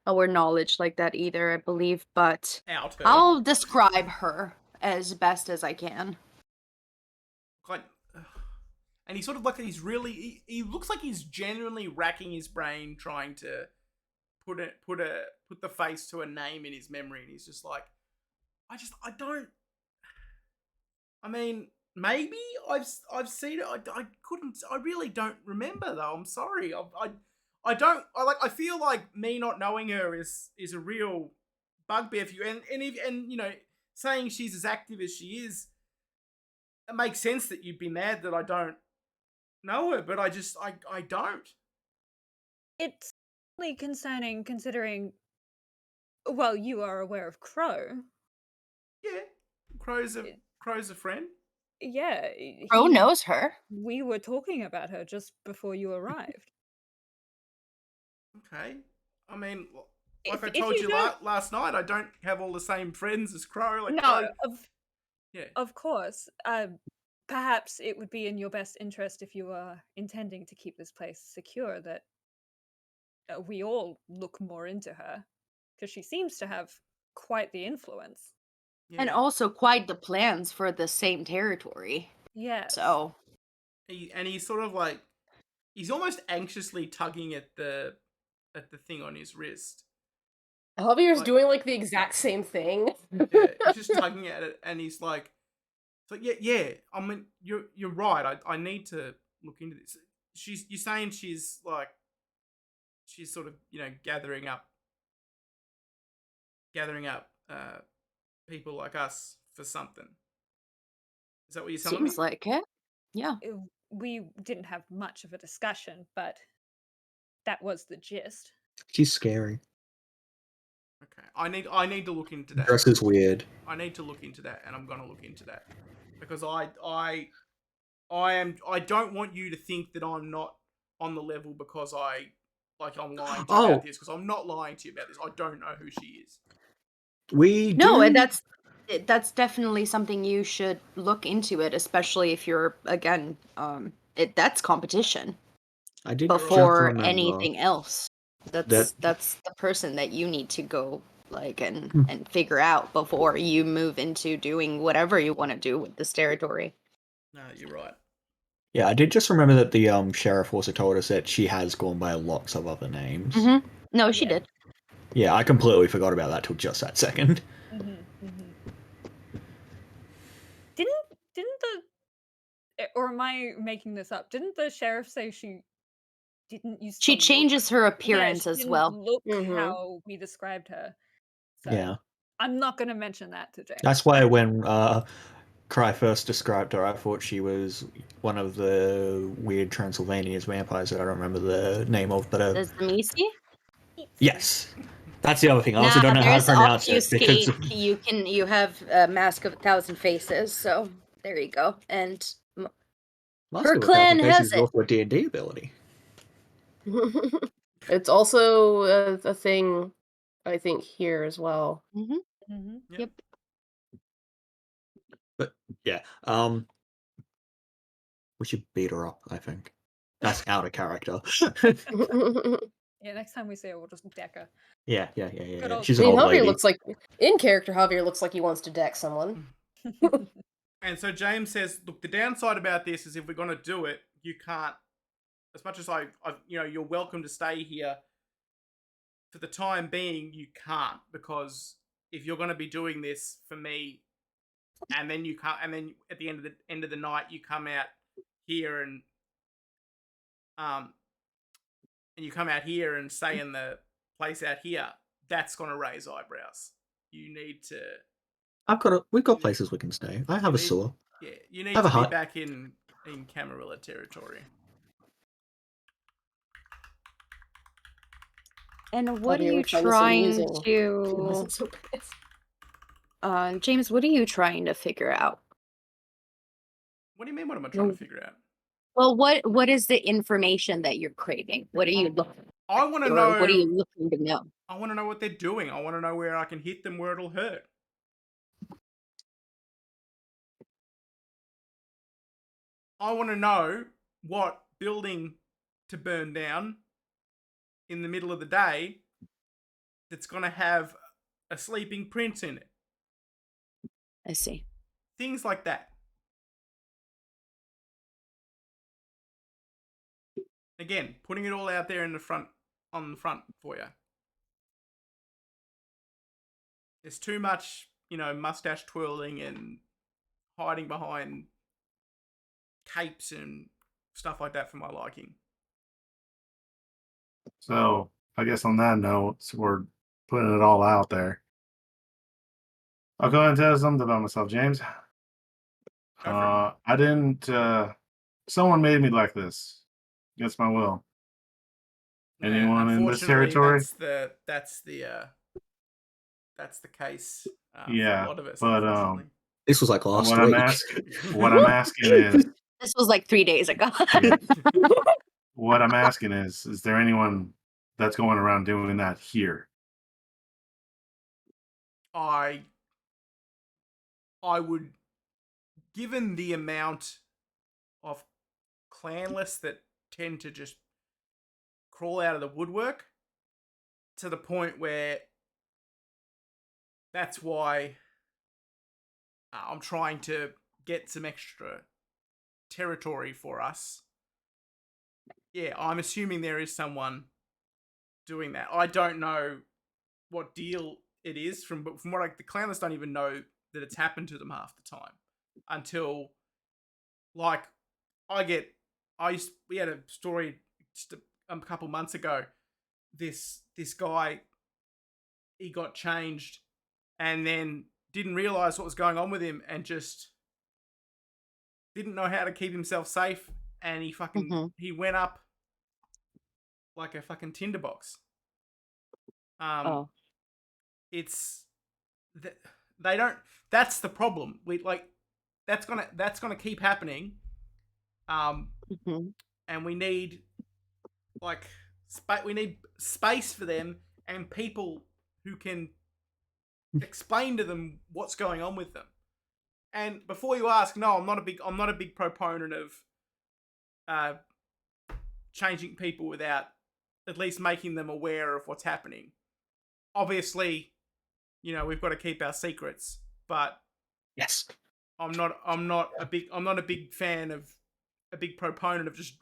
knowledge like that either, I believe. But I'll describe her as best as I can. And he's sort of like he looks like he's genuinely racking his brain trying to put the face to a name in his memory, and he's just like, I mean, maybe I've seen it. I really don't remember though. I'm sorry. I feel like me not knowing her is a real bugbear for you, and you know, saying she's as active as she is, it makes sense that you'd be mad that I don't know her, but I don't. It's really concerning considering, well, you are aware of Crow. Yeah, Crow's a friend. Yeah, Crow knows her. we were talking about her just before you arrived. Okay. I mean, like I If told you you don't, last night, I don't have all the same friends as Crow. Like no, Crow. Yeah. of course. Perhaps it would be in your best interest if you are intending to keep this place secure that we all look more into her, because she seems to have quite the influence. And Yeah. also quite the plans for the same territory. Yes. So He's sort of like he's almost anxiously tugging at the thing on his wrist. Javier's Like, doing like the exact same thing. yeah, he's just tugging at it, and he's like, "It's like, yeah. I mean, you're right. I need to look into this." You're saying she's like, she's sort of gathering up people like us for something. Is that what you're telling me? seems like it. Yeah. We didn't have much of a discussion, but that was the gist. She's scary. Okay, I need to look into that. Dress is weird. I need to look into that, and I'm gonna look into that because I don't want you to think that I'm not on the level because I'm lying to you about this, because I'm not lying to you about this. I don't know who she is. We No, do. and that's definitely something you should look into it, especially if you're again that's competition I did just before remember anything else. that That's the person that you need to go like and figure out before you move into doing whatever you want to do with this territory. No, you're right. Yeah, I did just remember that the sheriff also told us that she has gone by lots of other names. Mm-hmm. No, she Yeah. did. Yeah, I completely forgot about that till just that second. Didn't the, or am I making this up? Didn't the sheriff say she didn't used She to changes her look, appearance she as didn't well. look Mhm. how we described her? So Yeah. I'm not going to mention that to James. That's why when Cry first described her, I thought she was one of the weird Transylvania's vampires that I don't remember the name of, but Does the Misi? yes. That's the other thing. I also Nah, don't know how to there's pronounce it because obfuscate. You have a Mask of 1,000 Faces, so there you go. And Mask her of a Thousand clan Faces has is it. also a D&D ability. It's also a thing, I think, here as well. Mm-hmm. Yep. But yeah, we should beat her up, I think. That's out of character. Yeah, next time we see her, we'll just deck her. Yeah. Good old She's I an mean, old Javier lady. looks like, in character, Javier looks like he wants to deck someone. And so James says, look, the downside about this is if we're gonna do it, you can't. As much as I you're welcome to stay here. For the time being, you can't, because if you're gonna be doing this for me, and then you can't, and then at the end of the night, you come out here and stay in the place out here, that's gonna raise eyebrows. You need to. We've got places we can stay. I have a sewer. Yeah, you need Have a to be hut. back in Camarilla territory. And what are Javier you would find this trying amusing. He to wasn't so pissed. James, what are you trying to figure out? What do you mean? What am I trying to figure out? Well, what is the information that you're craving? What are you looking I want to or know. what are you looking to know? I want to know what they're doing. I want to know where I can hit them where it'll hurt. I want to know what building to burn down in the middle of the day that's going to have a sleeping prince in it. I see. Things like that. Again, putting it all out there on the front for you. There's too much, mustache twirling and hiding behind capes and stuff like that for my liking. So I guess on that note, so we're putting it all out there. I'll go ahead and tell you something about myself, James. Go for it. I didn't Someone made me like this. Against my will. Anyone in this unfortunately, territory? that's the case for a Yeah, lot of us, but unfortunately. This was like last what I'm week. asking is, This was like 3 days ago. yeah, what I'm asking is there anyone that's going around doing that here? I would, given the amount of clanless that tend to just crawl out of the woodwork, to the point where that's why I'm trying to get some extra territory for us. Yeah, I'm assuming there is someone doing that. I don't know what deal it is but from what the clanless don't even know that it's happened to them half the time until like we had a story just a couple months ago. This guy, he got changed and then didn't realize what was going on with him and just didn't know how to keep himself safe, and he went up like a fucking tinderbox. Oh. It's they don't. That's the problem. That's gonna keep happening. And we need we need space for them and people who can explain to them what's going on with them. And before you ask, no, I'm not a big proponent of changing people without at least making them aware of what's happening. Obviously, we've got to keep our secrets, but Yes. I'm not a big fan of a big proponent of just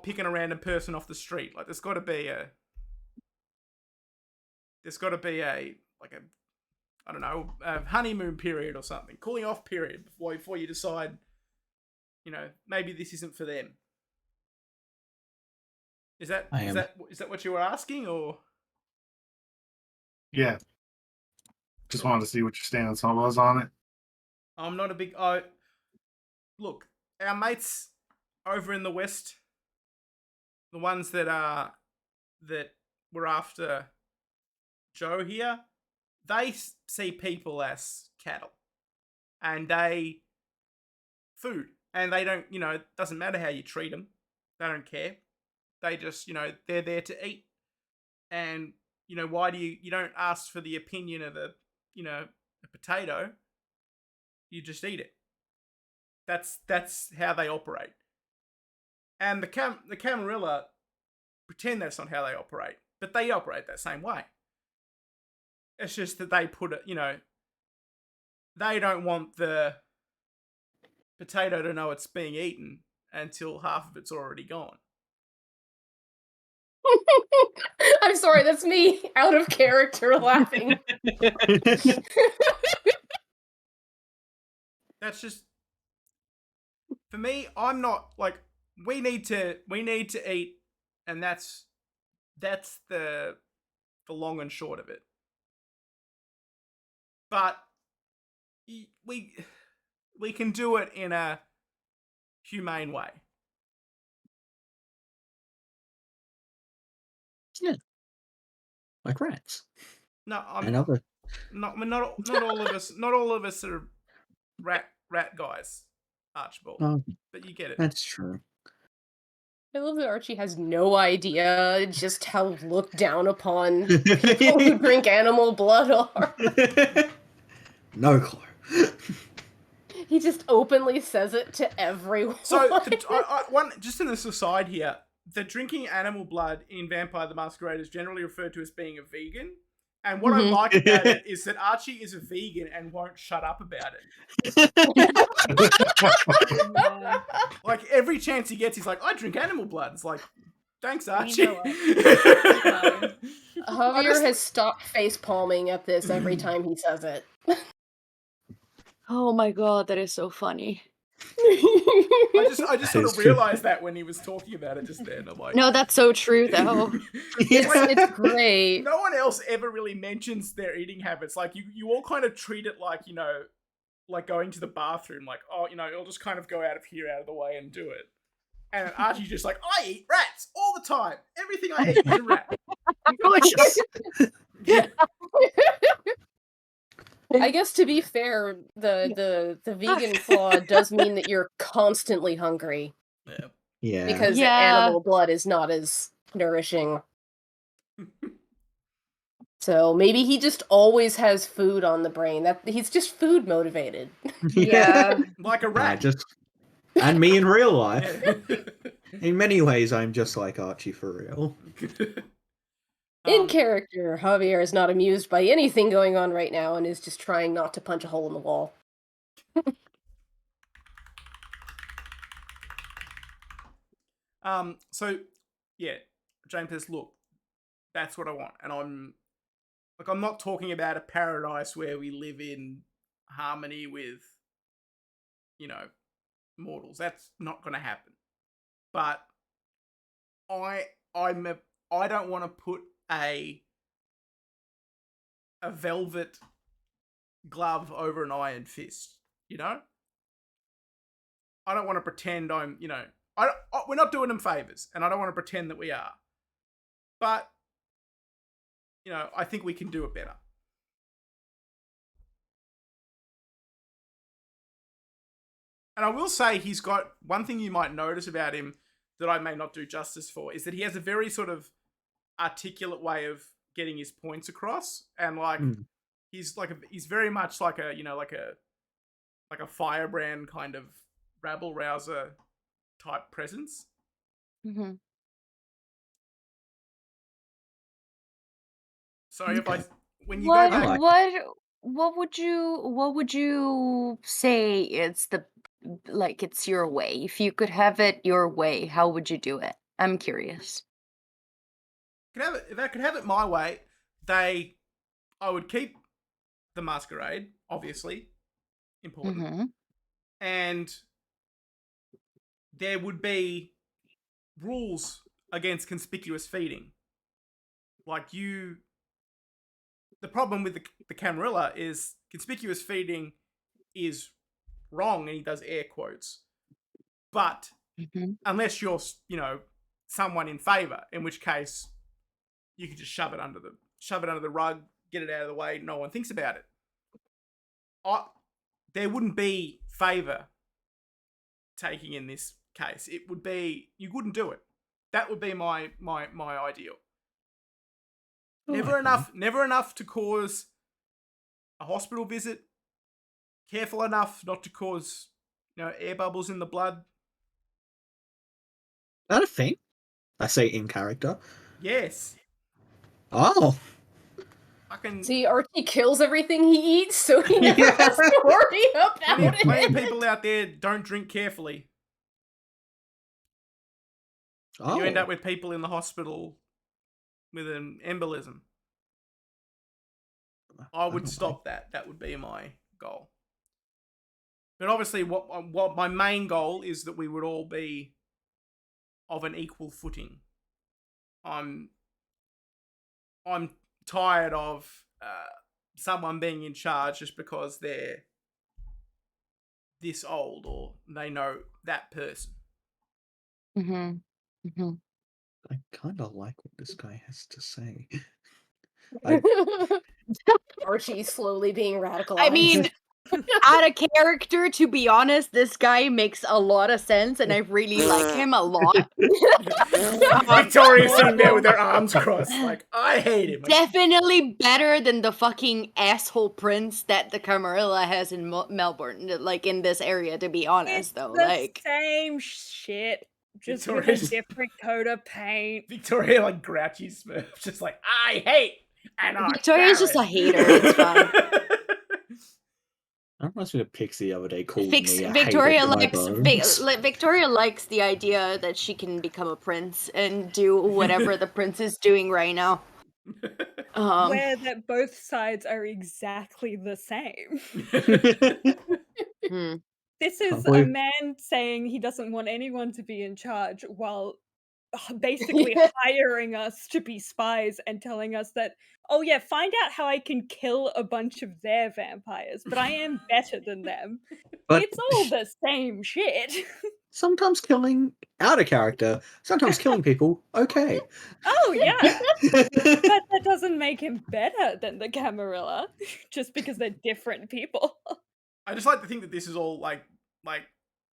picking a random person off the street. Like there's got to be a I don't know, a honeymoon period or something, cooling off period before you decide, maybe this isn't for them. Is that what you were asking, or? Yeah. Just wanted to see what your stance was on it. I'm not a big. Look, our mates over in the West, the ones that were after Joe here, they see people as cattle, and food, and they don't. It doesn't matter how you treat them. They don't care. They just, they're there to eat. And, why do you don't ask for the opinion of a potato. You just eat it. That's how they operate. And the Camarilla pretend that's not how they operate, but they operate that same way. It's just that they put it, they don't want the potato to know it's being eaten until half of it's already gone. I'm sorry, that's me out of character laughing. That's just, for me, I'm not we need to eat, and that's the long and short of it. But we can do it in a humane way. Yeah. Like rats. No, not all of us. Not all of us are rat guys, Archibald. Oh, but you get it. That's true. I love that Archie has no idea just how looked down upon people who drink animal blood are. No clue. He just openly says it to everyone. So, just in this aside here, the drinking animal blood in Vampire the Masquerade is generally referred to as being a vegan. And what I like about it is that Archie is a vegan and won't shut up about it. Yeah. Like, every chance he gets, he's like, I drink animal blood. It's like, thanks, Archie. Javier has stopped face palming at this every time he says it. Oh my god, that is so funny. I just sort of realized that when he was talking about it just then. I'm like, No, that's so true though. It's great. No one else ever really mentions their eating habits. Like you all kind of treat it like, like going to the bathroom, like, oh, you'll just kind of go out of the way and do it. And Archie's just like, I eat rats all the time. Everything I eat is a rat. Delicious. I guess to be fair, the vegan flaw does mean that you're constantly hungry Yeah. Yeah. because Yeah. animal blood is not as nourishing. So maybe he just always has food on the brain. That he's just food motivated. Yeah. Like a I rat. and me in real life. Yeah. In many ways, I'm just like Archie for real. In character, Javier is not amused by anything going on right now and is just trying not to punch a hole in the wall. So yeah, James says, look, that's what I want. And I'm not talking about a paradise where we live in harmony with, mortals. That's not going to happen. But I don't want to put a velvet glove over an iron fist, I don't want to pretend I'm, we're not doing them favors, and I don't want to pretend that we are. But, I think we can do it better. And I will say he's got one thing you might notice about him that I may not do justice for is that he has a very sort of articulate way of getting his points across, and he's very much like a like a firebrand kind of rabble rouser type presence. Mm-hmm. So if when you What go back, what would you say it's it's your way? If you could have it your way, how would you do it? I'm curious. if I could have it my way, I would keep the masquerade, obviously important, Mm-hmm. and there would be rules against conspicuous feeding. Like the problem with the Camarilla is conspicuous feeding is wrong, and he does air quotes. But Mm-hmm. unless you're, someone in favor, in which case you could just shove it under the rug, get it out of the way, no one thinks about it. There wouldn't be favor taking in this case. It would be you wouldn't do it. That would be my ideal. Never enough to cause a hospital visit. Careful enough not to cause, air bubbles in the blood. Is that a thing? I say in character. Yes. Oh. See, Archie kills everything he eats, so he never has to worry about Plenty of it. people out there don't drink carefully. Oh. You end up with people in the hospital with an embolism. I would stop that. That would be my goal. But obviously, what my main goal is that we would all be of an equal footing. I'm tired of someone being in charge just because they're this old or they know that person. Mm-hmm. Mm-hmm. I kind of like what this guy has to say. Archie slowly being radicalized. I mean, out of character, to be honest, this guy makes a lot of sense, and I really like him a lot. Victoria's sitting there with her arms crossed, like, I hate him. Definitely better than the fucking asshole prince that the Camarilla has in Melbourne, like in this area. To be honest, though, the same shit, just with a different coat of paint. Victoria, like grouchy Smurf, just like, I hate. And Victoria's just a hater. It's fine. That reminds me of Pixie the other day called me a Victoria likes Victoria likes the idea that she can become a prince and do whatever the prince is doing right now. Where that both sides are exactly the same. Hmm. This is a man saying he doesn't want anyone to be in charge, while basically hiring us to be spies and telling us that, oh yeah, find out how I can kill a bunch of their vampires, but I am better than them. But It's all the same shit. sometimes killing out of character, sometimes killing people, okay. Oh yeah, but that doesn't make him better than the Camarilla, just because they're different people. I just like to think that this is all like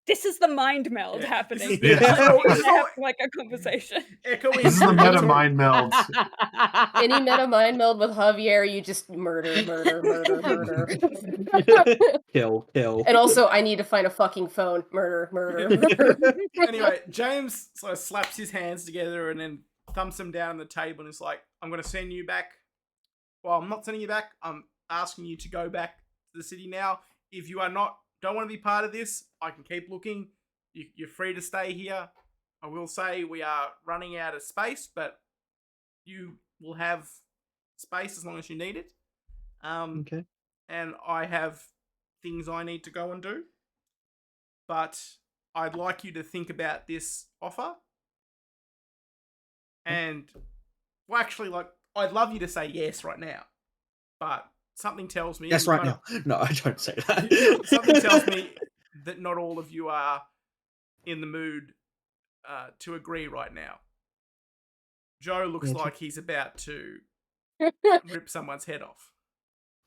This is the mind meld Yeah, happening. this is all- this is They're all- having like a conversation. echoing. This is the meta mind meld. Any meta mind meld with Javier, you just murder. Kill. And also, I need to find a fucking phone. Murder. Anyway, James sort of slaps his hands together and then thumps them down on the table and is like, I'm going to send you back. Well, I'm not sending you back. I'm asking you to go back to the city now. If you don't want to be part of this, I can keep looking. You're free to stay here. I will say we are running out of space, but you will have space as long as you need it. Okay. And I have things I need to go and do. But I'd like you to think about this offer. And, well, actually, like, I'd love you to say yes right now. But something tells me... Yes, right now. No, I don't say that. something tells me that not all of you are in the mood to agree right now. Joe looks like he's about to rip someone's head off.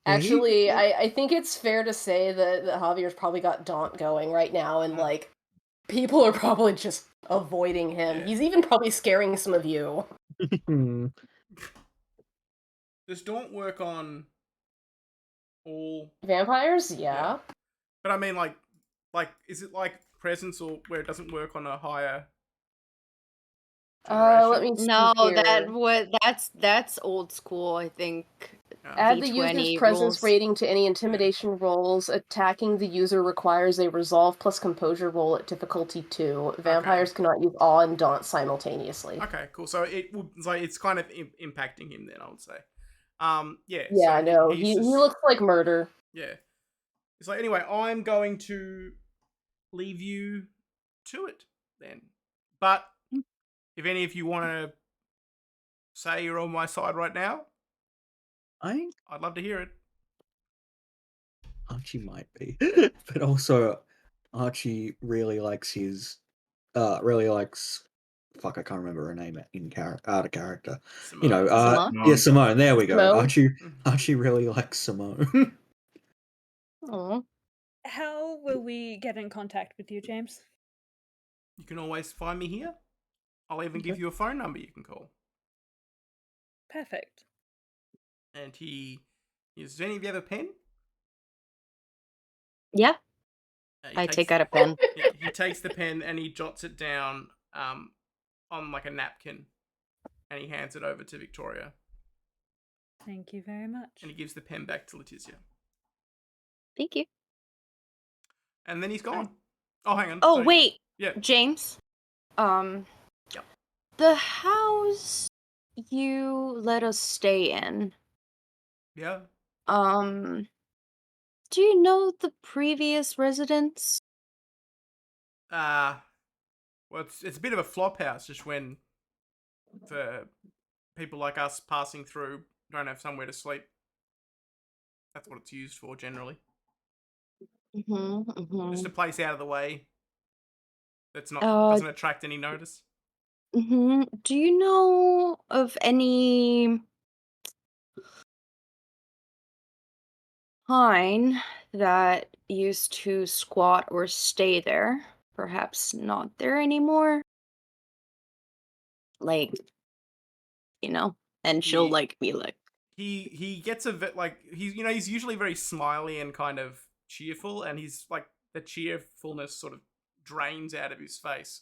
Actually, I think it's fair to say that Javier's probably got Daunt going right now, and like people are probably just avoiding him. Yeah. He's even probably scaring some of you. Does Daunt work on all Vampires? Yeah. But I mean, like, is it like Presence or where it doesn't work on a higher? Let me see No, here. that's old school, I think. Add the user's D20 presence rules. rating to any intimidation rolls. Attacking the user requires a resolve plus composure roll at difficulty 2. Vampires cannot use awe and daunt simultaneously. Okay, cool. So it's kind of impacting him then, I would say. Yeah. Yeah, so no, he looks like murder. Yeah. It's like, anyway, I'm going to leave you to it then. But if any of you want to say you're on my side right now, I'd love to hear it. Archie might be, but also Archie really likes fuck, I can't remember her name out of character. Simone. You know, Simone? yeah, Simone. There we go. Simone? Archie really likes Simone. Aw. How will we get in contact with you, James? You can always find me here. I'll even give you a phone number you can call. Perfect. And does any of you have a pen? Yeah, He I takes- take out a pen. He takes the pen and he jots it down on like a napkin, and he hands it over to Victoria. Thank you very much. And he gives the pen back to Leticia. Thank you. And then he's gone. Oh, hang on. Oh, Sorry. wait. Yeah. James. Yep. The house you let us stay in. Yeah. Do you know the previous residents? Well, it's a bit of a flop house, just when for people like us passing through don't have somewhere to sleep. That's what it's used for generally. Just a place out of the way that's not doesn't attract any notice. Do you know of any Pine that used to squat or stay there? Perhaps not there anymore? Like, and she'll Yeah. be like, He gets he's usually very smiley and kind of cheerful, and he's like the cheerfulness sort of drains out of his face,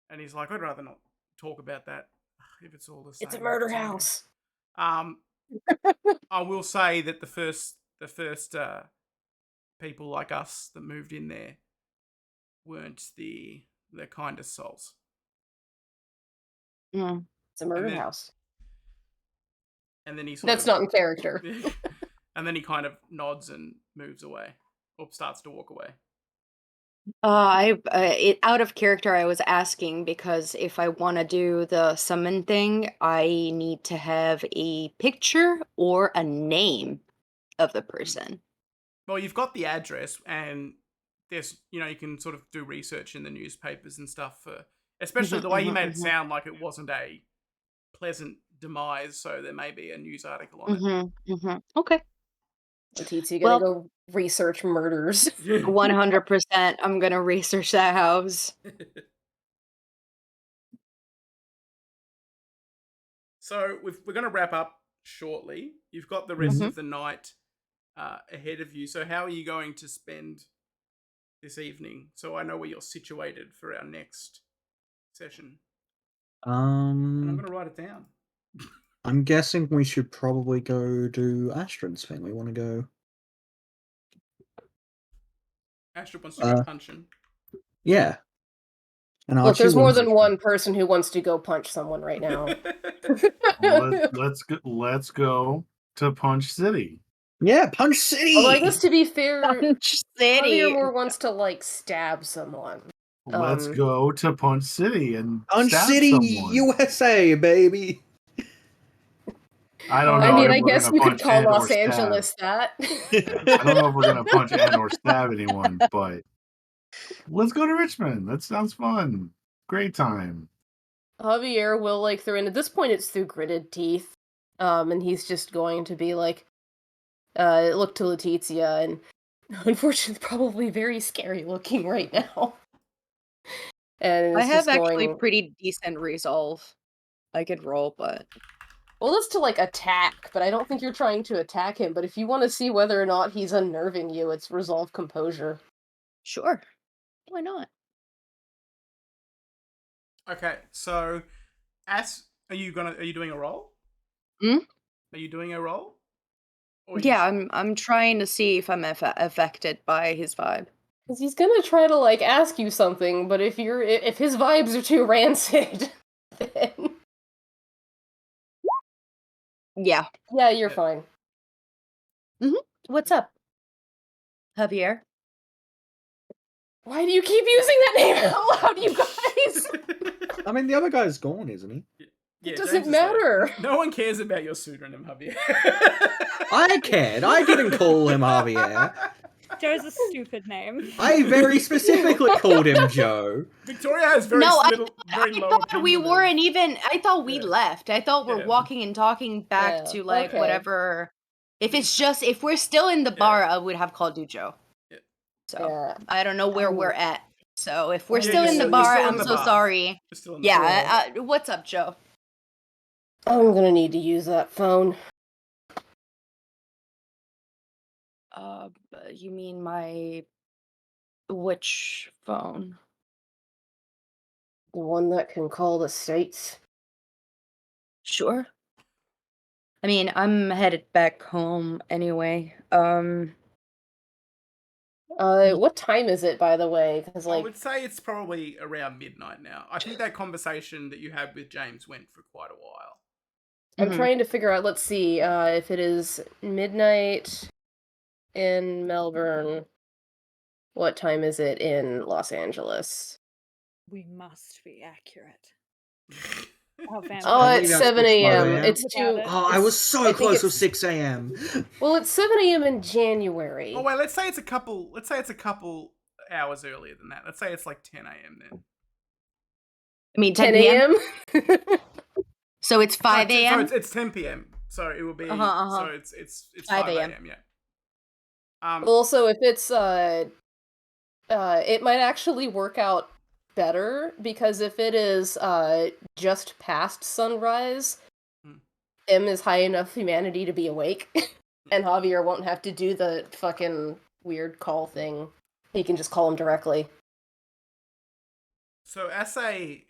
and he's like, I'd rather not talk about that if it's all the same. It's a murder house. I will say that the first people like us that moved in there weren't the kindest souls. It's a murder house. And then That's not in character. And then he kind of nods and moves away, or starts to walk away. Out of character, I was asking because if I want to do the summon thing, I need to have a picture or a name of the person. Well, you've got the address, and there's you can sort of do research in the newspapers and stuff for, especially the way you made it sound like it wasn't a pleasant demise. So there may be a news article on it. Okay. Letizia gonna Well, go research murders. 100%. I'm gonna research that house. So we're going to wrap up shortly. You've got the rest of the night ahead of you. So how are you going to spend this evening? So I know where you're situated for our next session. And I'm going to write it down. I'm guessing we should probably go do Astrid's thing. We want to go. Astrid wants to go punching. Yeah. And Look, there's Archie more wants- than one person who wants to go punch someone right now. Let's go to Punch City. Yeah, Punch City. Although I guess to be fair, Punch City. Javier more wants to like stab someone. Let's go to Punch City and Punch stab City, someone. USA, baby. I don't know. I mean, if I we're guess gonna you could punch call and or Los stab. Angeles that. I don't know if we're gonna punch and or stab anyone, but let's go to Richmond. That sounds fun. Great time. Javier will like through, and at this point it's through gritted teeth. And he's just going to be like, look to Letizia, and unfortunately, probably very scary looking right now. And I it's have just actually going, pretty decent resolve. I could roll, but well, that's to like attack, but I don't think you're trying to attack him. But if you want to see whether or not he's unnerving you, it's resolve composure. sure. Why not? Okay, so are you doing a roll? Hmm? Are you doing a roll? Or Yeah, I'm trying to see if I'm affected by his vibe. Because he's gonna try to like ask you something, but if his vibes are too rancid, then Yeah. yeah, you're fine. What's up, Javier? Why do you keep using that name out loud, you guys? I mean, the other guy's gone, isn't he? Yeah, It James doesn't is like, matter. no one cares about your pseudonym, Javier. I cared. I didn't call him Javier. Joe's a stupid name. I very specifically called him Joe. Victoria has very No, very I low thought opinion we of- weren't even. I thought we Yeah. left. I thought we're Yeah. walking and talking back Yeah, to like okay. whatever. If we're still in the bar, I would have called you Joe. Yeah. So Yeah. I don't know where we're at. So if we're Yeah, still you're in the still- bar, you're still in I'm the so bar. sorry. You're still in the Yeah. What's up, Joe? I'm gonna need to use that phone. You mean my which phone? The one that can call the States. Sure. I mean, I'm headed back home anyway. What time is it, by the way? Because I like, would say it's probably around midnight now. I think that conversation that you had with James went for quite a while. I'm Mhm. trying to figure out. Let's see. If it is midnight in Melbourne, what time is it in Los Angeles? We must be accurate. Oh, Probably it's that's 7 6 a.m. a.m. It's Without too. it. Oh, I was so think close with it's- 6 a.m. Well, it's 7 a.m. in January. Oh wait, let's say it's a couple hours earlier than that. Let's say it's like 10 a.m. then. I mean, 10 p.m. a.m. So it's 5 So a.m. it's 10 p.m. So it will be. So it's 5 5 a.m. a.m. Yeah. Also, if it's it might actually work out better because if it is just past sunrise, M is high enough humanity to be awake, and Javier won't have to do the fucking weird call thing. He can just call him directly. So as a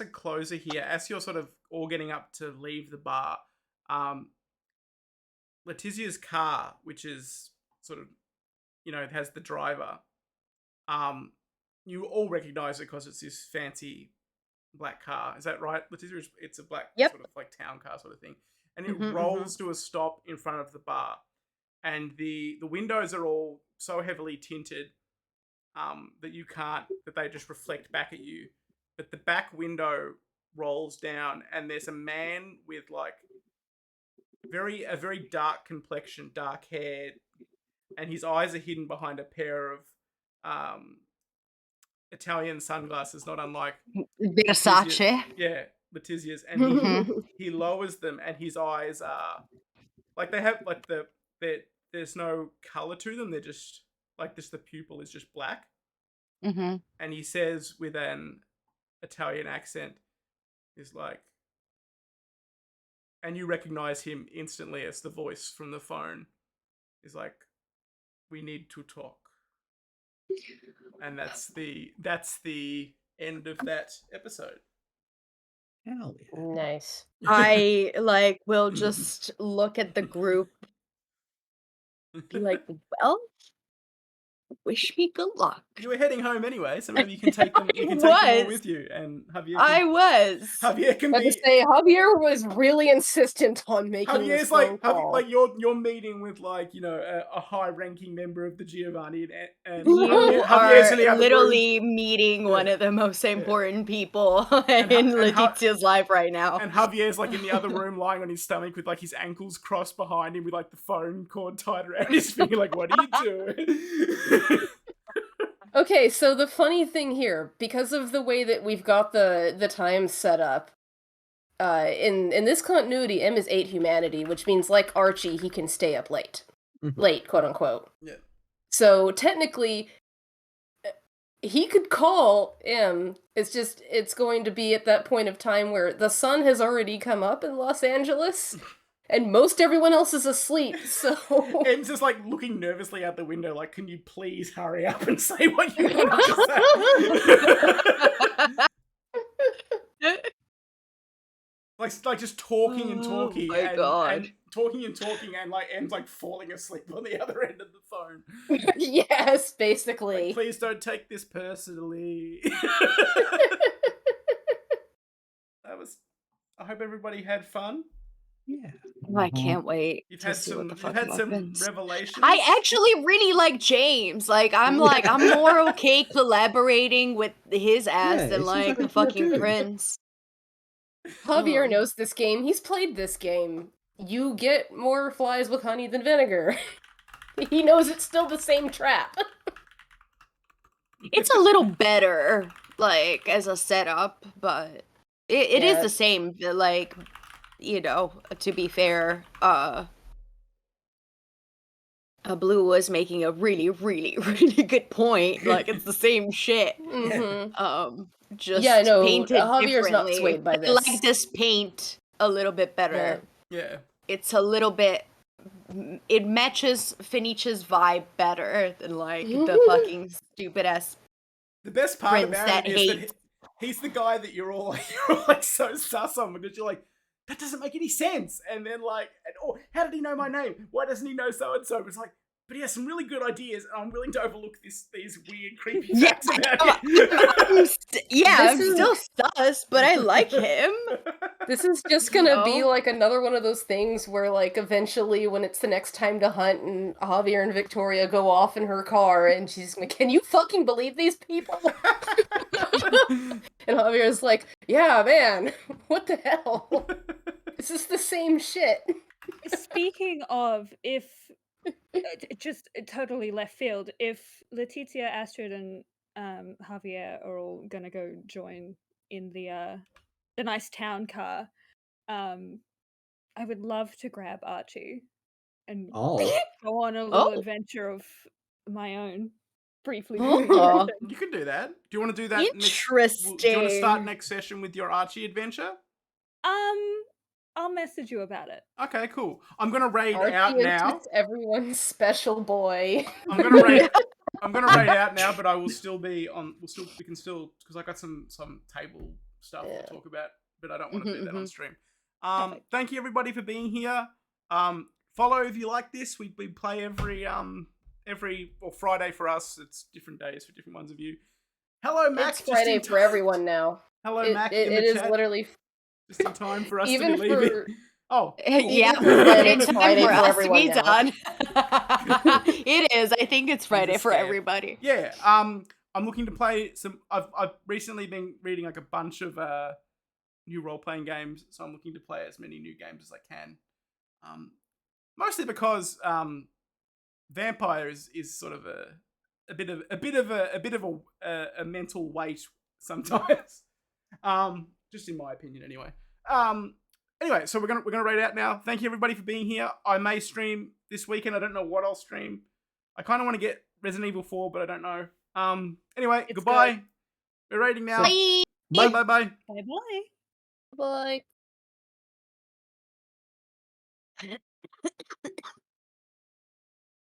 closer here, as you're sort of all getting up to leave the bar, Letizia's car, which is sort of, it has the driver. You all recognize it because it's this fancy black car. Is that right, Letizia? It's a black Yep. sort of like town car sort of thing, and it rolls to a stop in front of the bar, and the windows are all so heavily tinted. that they just reflect back at you. But the back window rolls down, and there's a man with like a very dark complexion, dark hair, and his eyes are hidden behind a pair of Italian sunglasses, not unlike Versace. yeah, Letizia's, and he lowers them, and his eyes are like they have like there's no color to them. They're just the pupil is just black. Mm-hmm. And he says with an Italian accent, is like, and you recognize him instantly as the voice from the phone. Is like, we need to talk. And that's the end of that episode. Hell yeah. Nice. I will just look at the group, be like, well, wish me good luck. You were heading home anyway, so maybe you can take them. You can take them all with you, and Javier. Javier can I be. was say Javier was really insistent on making this Javier's phone call. like you're meeting with like a high-ranking member of the Giovanni, and You Javier's in the are other literally room. meeting one of the most important people in Letizia's life right now. And Javier's like in the other room, lying on his stomach with like his ankles crossed behind him, with like the phone cord tied around his finger. Like, what are you doing? Okay, so the funny thing here, because of the way that we've got the times set up, in this continuity, M is 8 humanity, which means like Archie, he can stay up late. Late, quote unquote. Yeah. So technically, he could call M. It's just, it's going to be at that point of time where the sun has already come up in Los Angeles, and most everyone else is asleep, so... M's just like looking nervously out the window, like, can you please hurry up and say what you want to say? like just talking and talking, my God. and talking and talking, and like M's like falling asleep on the other end of the phone. Yes, basically. Like, please don't take this personally. I hope everybody had fun. Yeah. I can't wait You've to had see some. what the You've fuck had some happens. revelations. I actually really like James. I'm more okay collaborating with his ass Yeah, than he seems like like a the good fucking dude. prince. Javier knows this game. He's played this game. You get more flies with honey than vinegar. He knows it's still the same trap. It's a little better, like, as a setup, but it is Yeah. the same, like, to be fair, Blue was making a really, really, really good point. Like, it's the same shit. Mm-hmm. Just Yeah, no, painted Javier's not differently. swayed by I this. like this paint a little bit better. Yeah. It's a little bit... It matches Finich's vibe better than, like, the fucking stupid-ass... The best part Prince about that it is that hates- he's the guy that you're all like so sus on, because you're like, that doesn't make any sense. And then like, how did he know my name? Why doesn't he know so and so? It's like, but he has some really good ideas, and I'm willing to overlook these weird, creepy facts about him. I'm still sus, but I like him. This is just gonna be like another one of those things where, like, eventually when it's the next time to hunt and Javier and Victoria go off in her car and she's like, can you fucking believe these people? And Javier's like, yeah, man, what the hell? This is the same shit. Speaking of, if just totally left field, if Letizia, Astrid, and Javier are all gonna go join in the nice town car, I would love to grab Archie and go on a little adventure of my own. Briefly. Oh. You can do that. Do you want to do that? Interesting. Do you want to start next session with your Archie adventure? I'll message you about it. Okay, cool. I'm gonna raid Archie out is now. just everyone's special boy. I'm gonna raid out now, but I will still be on. We can still, because I got some table stuff to talk about, but I don't want to do that on stream. Thank you everybody for being here. Follow if you like this. We play every Friday for us. It's different days for different ones of you. Hello, Mac. It's Friday for everyone now. Hello, Mac. It is chat. literally just in time for us even to be leaving. Oh, Yeah, Then it's it's time Friday for for us to everyone be now. done. It is. I think it's Friday Jesus, for Dad. everybody. Yeah. I'm looking to play some. I've recently been reading like a bunch of new role playing games, so I'm looking to play as many new games as I can. Mostly because vampire is sort of a bit of a mental weight sometimes. Just in my opinion, anyway. Anyway, so we're gonna rate out now. Thank you everybody for being here. I may stream this weekend. I don't know what I'll stream. I kind of want to get Resident Evil 4, but I don't know. Anyway, It's goodbye. good. We're rating now. Bye. Bye bye bye. Bye bye. Bye.